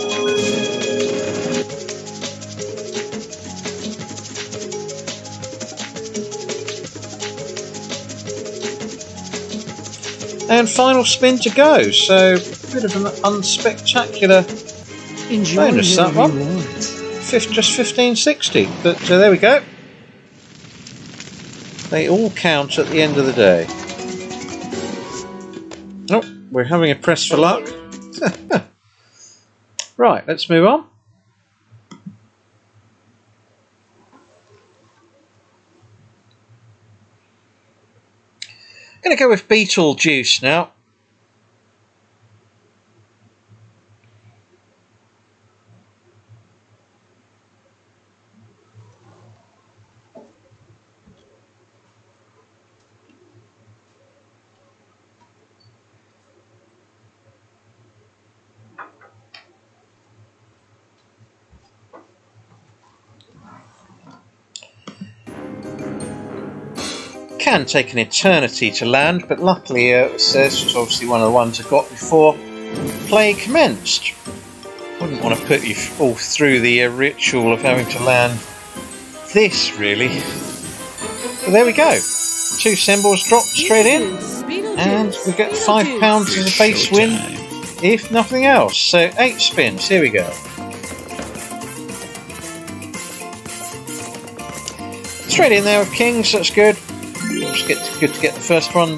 And final spin to go, so a bit of an unspectacular bonus, that one. Just 1560, but there we go. They all count at the end of the day. Oh, we're having a press for luck. Right, let's move on. Going to go with Beetlejuice now. Can take an eternity to land, but luckily this was obviously one of the ones I got before play commenced. Wouldn't want to put you all through the ritual of having to land this, really. But there we go. 2 symbols dropped straight in, and we get £5 as a base win, if nothing else. So 8 spins, here we go. Straight in there with kings, that's good. It's good to get the first one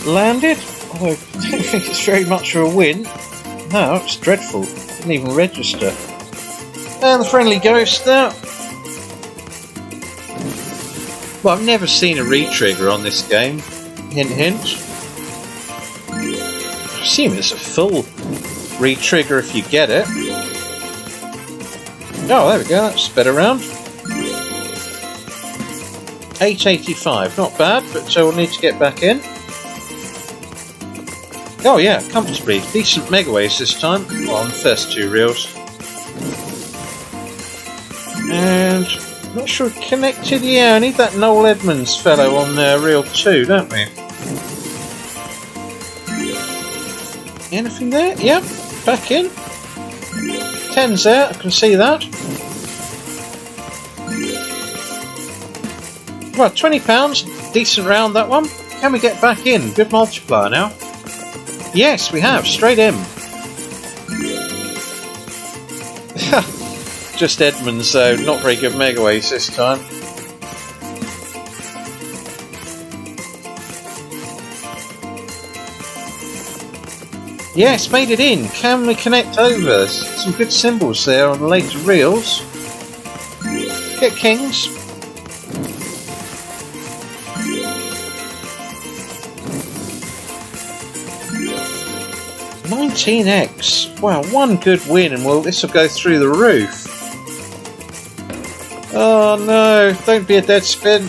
landed, although I don't think it's very much of a win. No, it's dreadful. Didn't even register. And the friendly ghost there. Well, I've never seen a re-trigger on this game. Hint, hint. I assume it's a full re-trigger if you get it. Oh, there we go. That's a better round. 885, not bad, but so we'll need to get back in. Oh yeah, comfortably. Decent megawaves this time. Well, on the first 2 reels. And not sure connected. Yeah, I need that Noel Edmonds fellow on reel 2, don't we? Anything there? Yep, back in. 10's there, I can see that. Well, £20, decent round that one. Can we get back in? Good multiplier now. Yes, we have, straight in. Just Edmonds though, not very good megawaves this time. Yes, made it in. Can we connect over? Some good symbols there on the later reels. Get kings. 19x. Wow, one good win and this will go through the roof. Oh no, don't be a dead spin.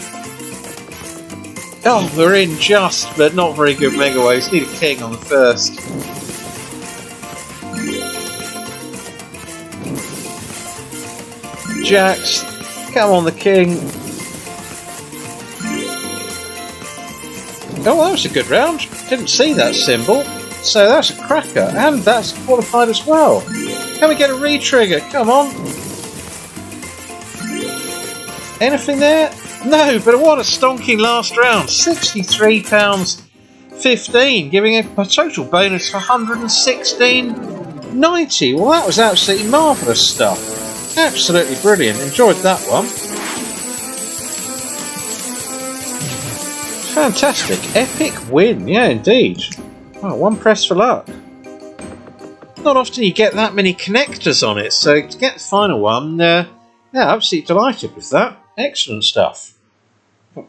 Oh, we're in just, but not very good megawaves. Need a king on the first. Jacks, come on the king. Oh, that was a good round. Didn't see that symbol. So that's a cracker, and that's qualified as well. Can we get a re-trigger? Come on. Anything there? No, but what a stonking last round. £63.15, giving a total bonus for 116.90. Well, that was absolutely marvellous stuff. Absolutely brilliant. Enjoyed that one. Fantastic. Epic win. Yeah, indeed. Oh, one press for luck. Not often you get that many connectors on it, so to get the final one, yeah, absolutely delighted with that. Excellent stuff. Right,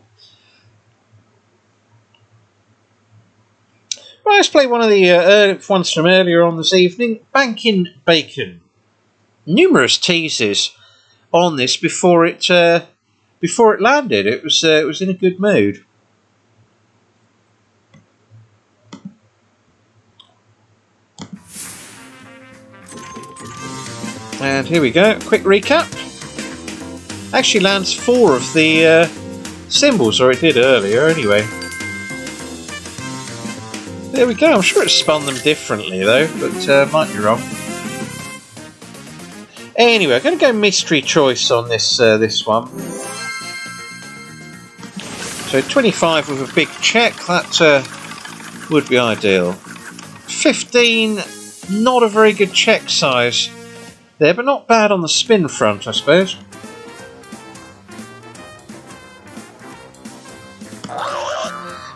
let's play one of the ones from earlier on this evening. Bankin' Bacon. Numerous teases on this before it landed. It was in a good mood. And here we go, quick recap. Actually lands 4 of the symbols, or it did earlier anyway. There we go, I'm sure it spun them differently though, but might be wrong. Anyway, I'm going to go mystery choice on this one. So 25 with a big check, that would be ideal. 15, not a very good check size there, but not bad on the spin front, I suppose.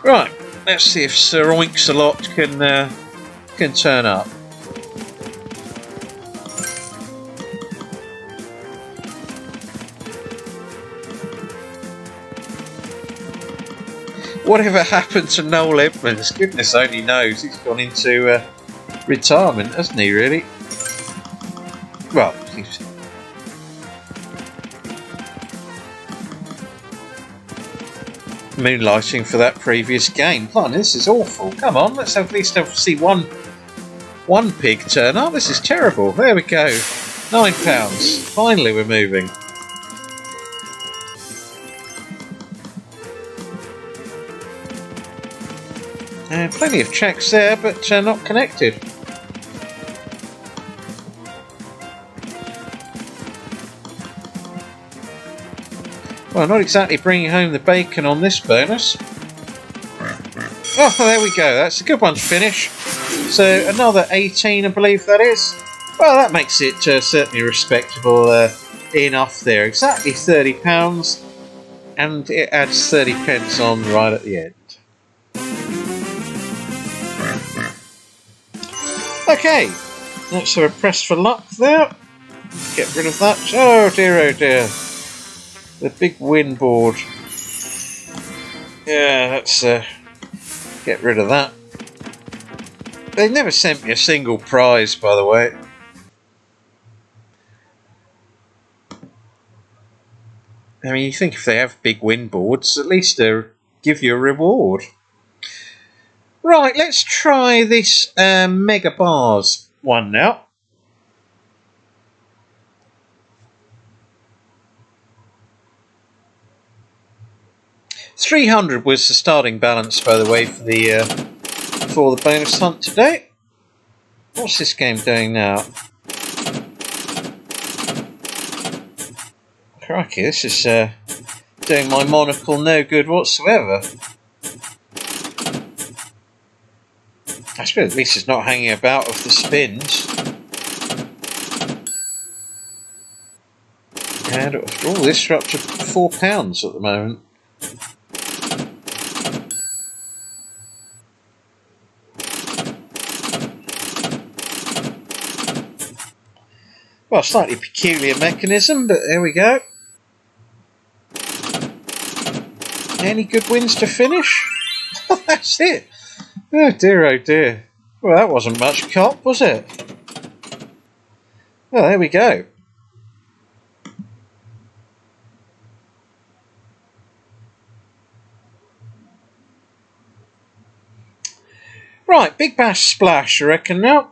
Right, let's see if Sir Oinks-a-Lot can turn up. Whatever happened to Noel Edmonds? Goodness only knows. He's gone into retirement, hasn't he, really? Well, he's... moonlighting for that previous game. Fine, this is awful. Come on, let's at least see one pig turn up. This is terrible. There we go. £9. Finally we're moving. Plenty of checks there, but not connected. Well, not exactly bringing home the bacon on this bonus. Oh, there we go. That's a good one to finish. So another 18, I believe that is. Well, that makes it certainly respectable enough there. Exactly £30, and it adds 30 pence on right at the end. Okay, let's have a press for luck there. Get rid of that. Oh dear, the big win board. Yeah, let's get rid of that. They never sent me a single prize, by the way. I mean, you think if they have big win boards, at least they'll give you a reward. Right, let's try this Megabars one now. $300 was the starting balance, by the way, for the bonus hunt today. What's this game doing now? Crikey, this is doing my monocle no good whatsoever. I suppose at least it's not hanging about with the spins. And all this are up to £4 at the moment. Well, slightly peculiar mechanism, but there we go. Any good wins to finish? That's it. Oh dear. Well, that wasn't much cop, was it? Well, there we go. Right, Big Bash Splash, I reckon now.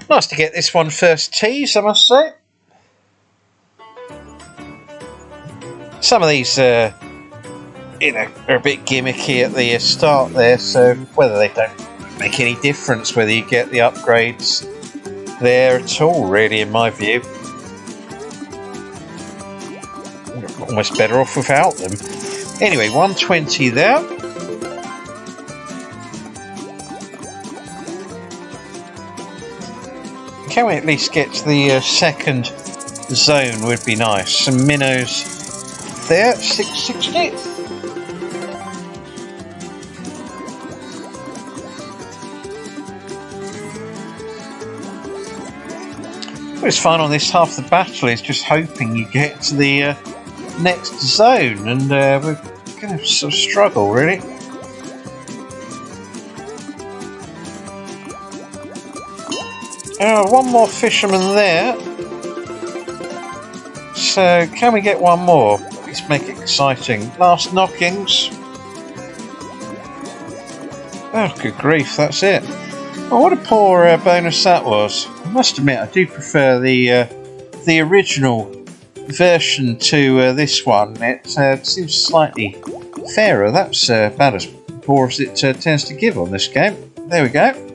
Nice to get this one first tease, I must say. Some of these, are a bit gimmicky at the start there, so whether they don't make any difference whether you get the upgrades there at all, really, in my view. Almost better off without them. Anyway, 120 there. Can we at least get to the second zone would be nice. Some minnows there, 660. What's fun on this half the battle is just hoping you get to the next zone, and we're going to sort of struggle, really. One more fisherman there. so can we get one more? Let's make it exciting. Last knockings. Oh, good grief, that's it. Oh, what a poor bonus that was. I must admit, I do prefer the original version to this one. It seems slightly fairer. That's about as poor as it tends to give on this game. There we go.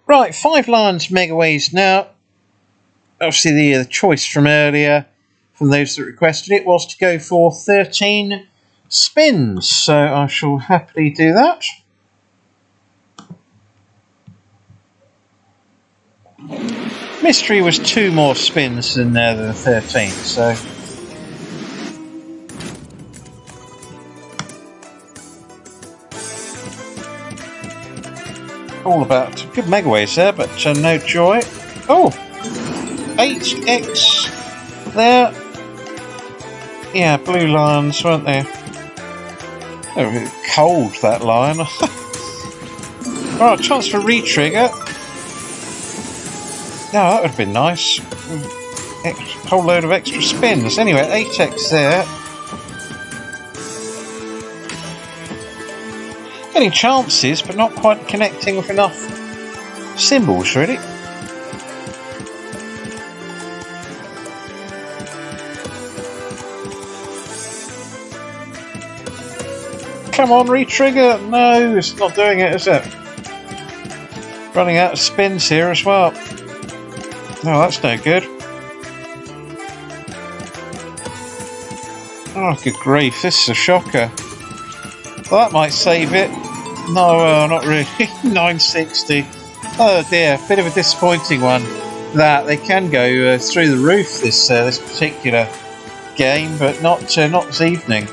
Right, 5 Lions Megaways now. Obviously the choice from earlier, from those that requested it, was to go for 13 spins. So I shall happily do that. Mystery was 2 more spins than 13, so... all about good megaways there, but no joy. Oh, 8x there. Yeah, blue lions, weren't they? They were a bit cold, that lion. Alright, chance for re-trigger. No, that would have been nice. Whole load of extra spins. Anyway, 8x there. Getting chances, but not quite connecting with enough symbols, really. Come on, re-trigger! No, it's not doing it, is it? Running out of spins here as well. No, that's no good. Oh, good grief, this is a shocker. Well, that might save it. No, not really. 960. Oh dear, bit of a disappointing one. That they can go through the roof this particular game, but not this evening.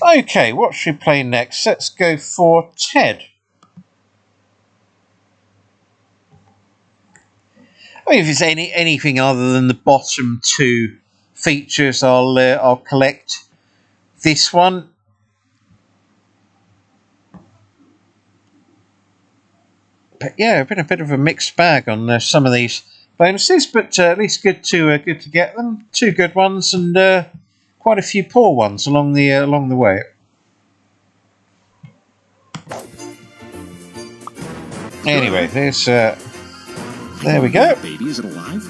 Okay, what should we play next? Let's go for Ted. I mean, if it's anything other than the bottom 2 features, I'll collect this one. But yeah, been a bit of a mixed bag on some of these bonuses, but at least good to get them. 2 good ones and quite a few poor ones along the way. Anyway, there's there we go. Baby, is it alive?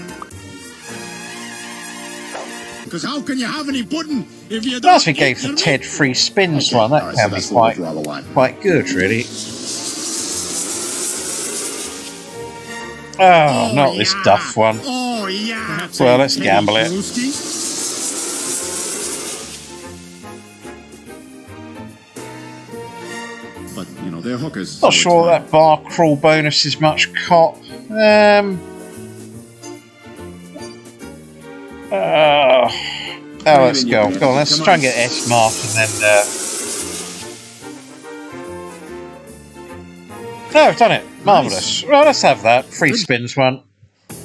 Because how can you have any pudding if you don't? As we gave the Ted free spins one, that can be quite good, really. Oh, not this duff one. Oh yeah. Well, let's gamble it. But you know they're hookers. Not sure that bar crawl bonus is much cop. Let's go. Go on, let's try and get S mark and then. Oh, I've done it. Marvellous. Well, let's have that. Free spins one.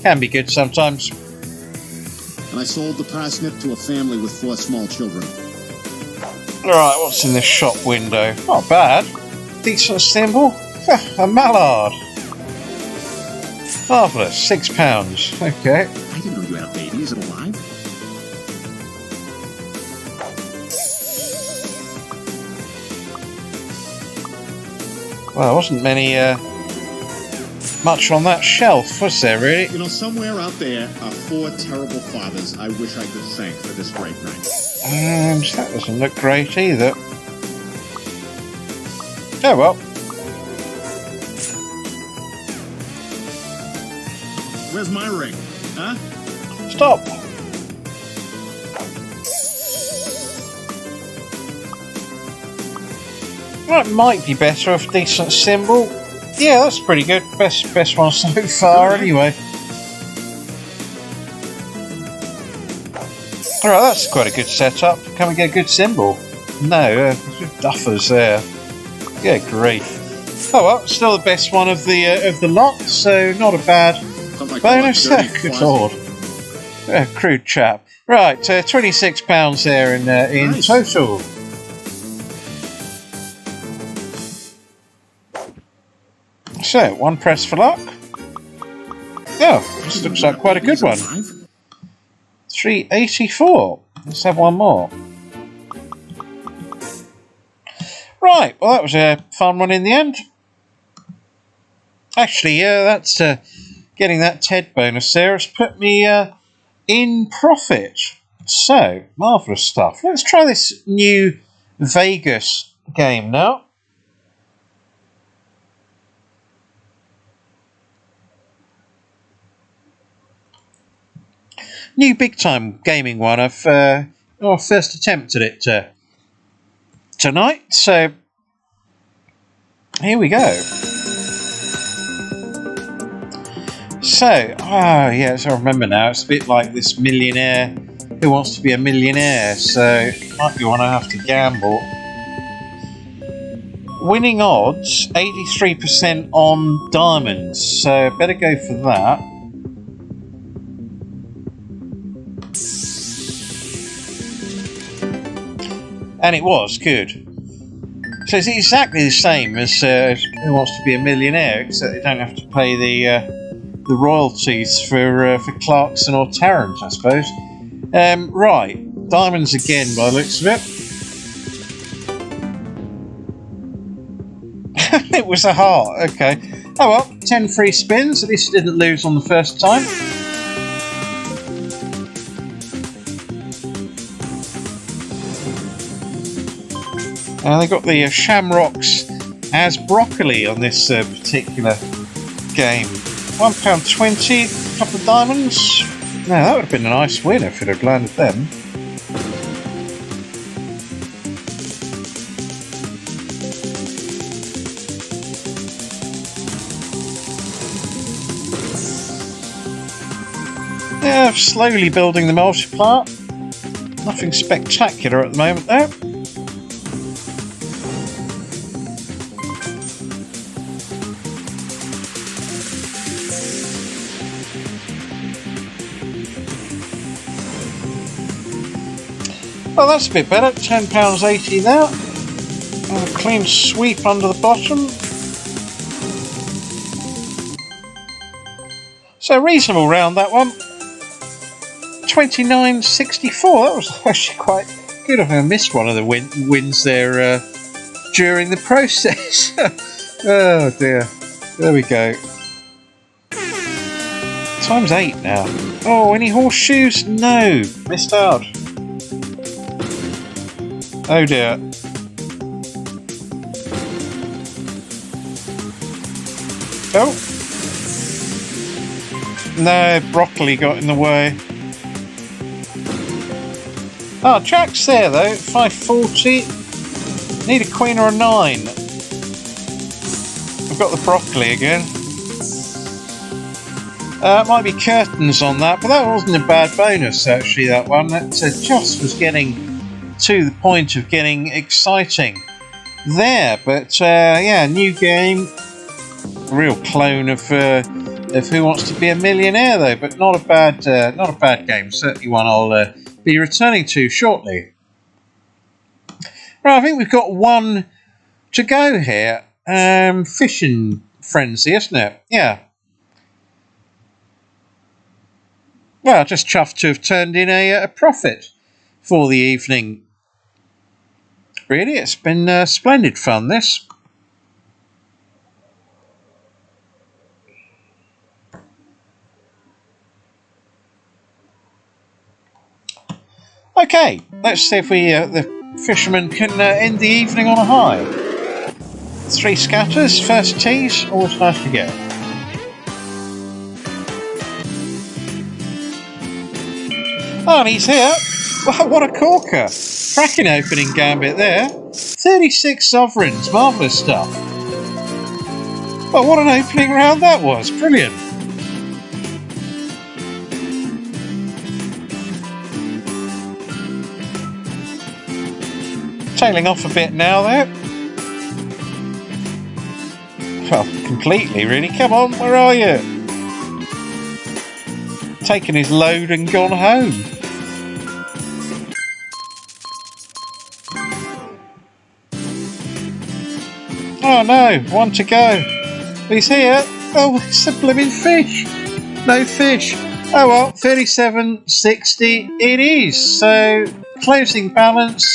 Can be good sometimes. And I sold the parsnip to a family with 4 small children. Alright, what's in this shop window? Not bad. Decent symbol. A mallard. Marvellous. £6. Okay. I didn't know you had a baby. Is it alive? Well, there wasn't much on that shelf, was there, really? You know, somewhere out there are 4 terrible fathers I wish I could thank for this great night. And that doesn't look great either. Oh well. Where's my ring? Huh? Stop. That might be better with a decent symbol. Yeah, that's pretty good. Best one so far, anyway. Alright, that's quite a good setup. Can we get a good symbol? No, duffers there. Good grief. Oh well, still the best one of the lot, so not a bad bonus. Good lord, crude chap. Right, £26 there in Nice. total. So, one press for luck. Oh, this looks like quite a good one. 384. Let's have one more. Right, well that was a fun one in the end. Actually, that's getting that TED bonus there has put me in profit. So, marvellous stuff. Let's try this new Vegas game now. New big time gaming one. I've first attempted it tonight, so here we go. So, yes, I remember now. It's a bit like this millionaire who wants to be a millionaire, so might be one I have to gamble. Winning odds 83% on diamonds, so better go for that. And it was good. So it's exactly the same as Who Wants to Be a Millionaire, except they don't have to pay the royalties for Clarkson or Tarrant, I suppose. Right, diamonds again by the looks of it. It was a heart, okay. Oh well, 10 free spins, at least it didn't lose on the first time. They got the shamrocks as broccoli on this particular game. £1.20, a couple of diamonds. Now that would have been a nice win if it had landed them. Yeah, slowly building the multiplier. Nothing spectacular at the moment though. Well, that's a bit better. £10.80 there. And a clean sweep under the bottom. So reasonable round that one. £29.64. That was actually quite good. I missed one of the wins there during the process. Oh dear. There we go. Times 8 now. Oh, any horseshoes? No. Missed out. Oh dear. Oh. No, broccoli got in the way. Oh, Jack's there though, 540. Need a queen or a 9. I've got the broccoli again. Might be curtains on that, but that wasn't a bad bonus actually, that one. That just was getting to the point of getting exciting there. But yeah, new game. Real clone of Who Wants to Be a Millionaire though, but not a bad game. Certainly one I'll be returning to shortly. Right, I think we've got one to go here. Fishing frenzy, isn't it? Yeah. Well, just chuffed to have turned in a profit for the evening. Really, it's been splendid fun, this. Okay, let's see if we the fishermen can end the evening on a high. 3 scatters, first tees, always nice to get. Oh, and he's here. Wow, what a corker. Cracking opening gambit there. 36 sovereigns, marvellous stuff. Well, what an opening round that was. Brilliant. Tailing off a bit now there. Well, completely, really. Come on, where are you? Taken his load and gone home. Oh no, one to go. He's here. Oh, it's a blooming fish. No fish. Oh well, 37.60 it is. So closing balance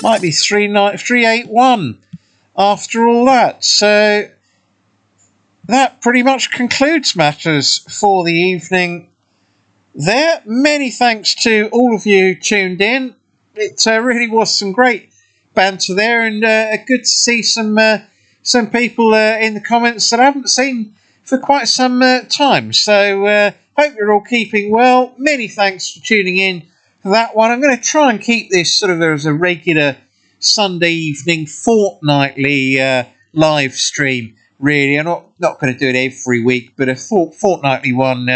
might be 381 after all that. So that pretty much concludes matters for the evening there. Many thanks to all of you tuned in. It really was some great banter there, and good to see some people in the comments that I haven't seen for quite some time. So hope you're all keeping well. Many thanks for tuning in for that one. I'm going to try and keep this sort of as a regular Sunday evening, fortnightly live stream. Really, I'm not going to do it every week, but a fortnightly one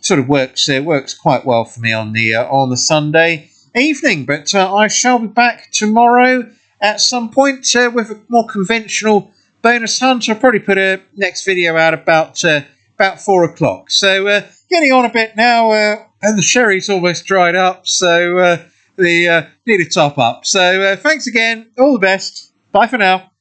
sort of works quite well for me on the Sunday evening. But I shall be back tomorrow at some point with a more conventional bonus hunt. I'll probably put a next video out about 4 o'clock. So getting on a bit now, and the sherry's almost dried up, so the need a top up. So thanks again, all the best, bye for now.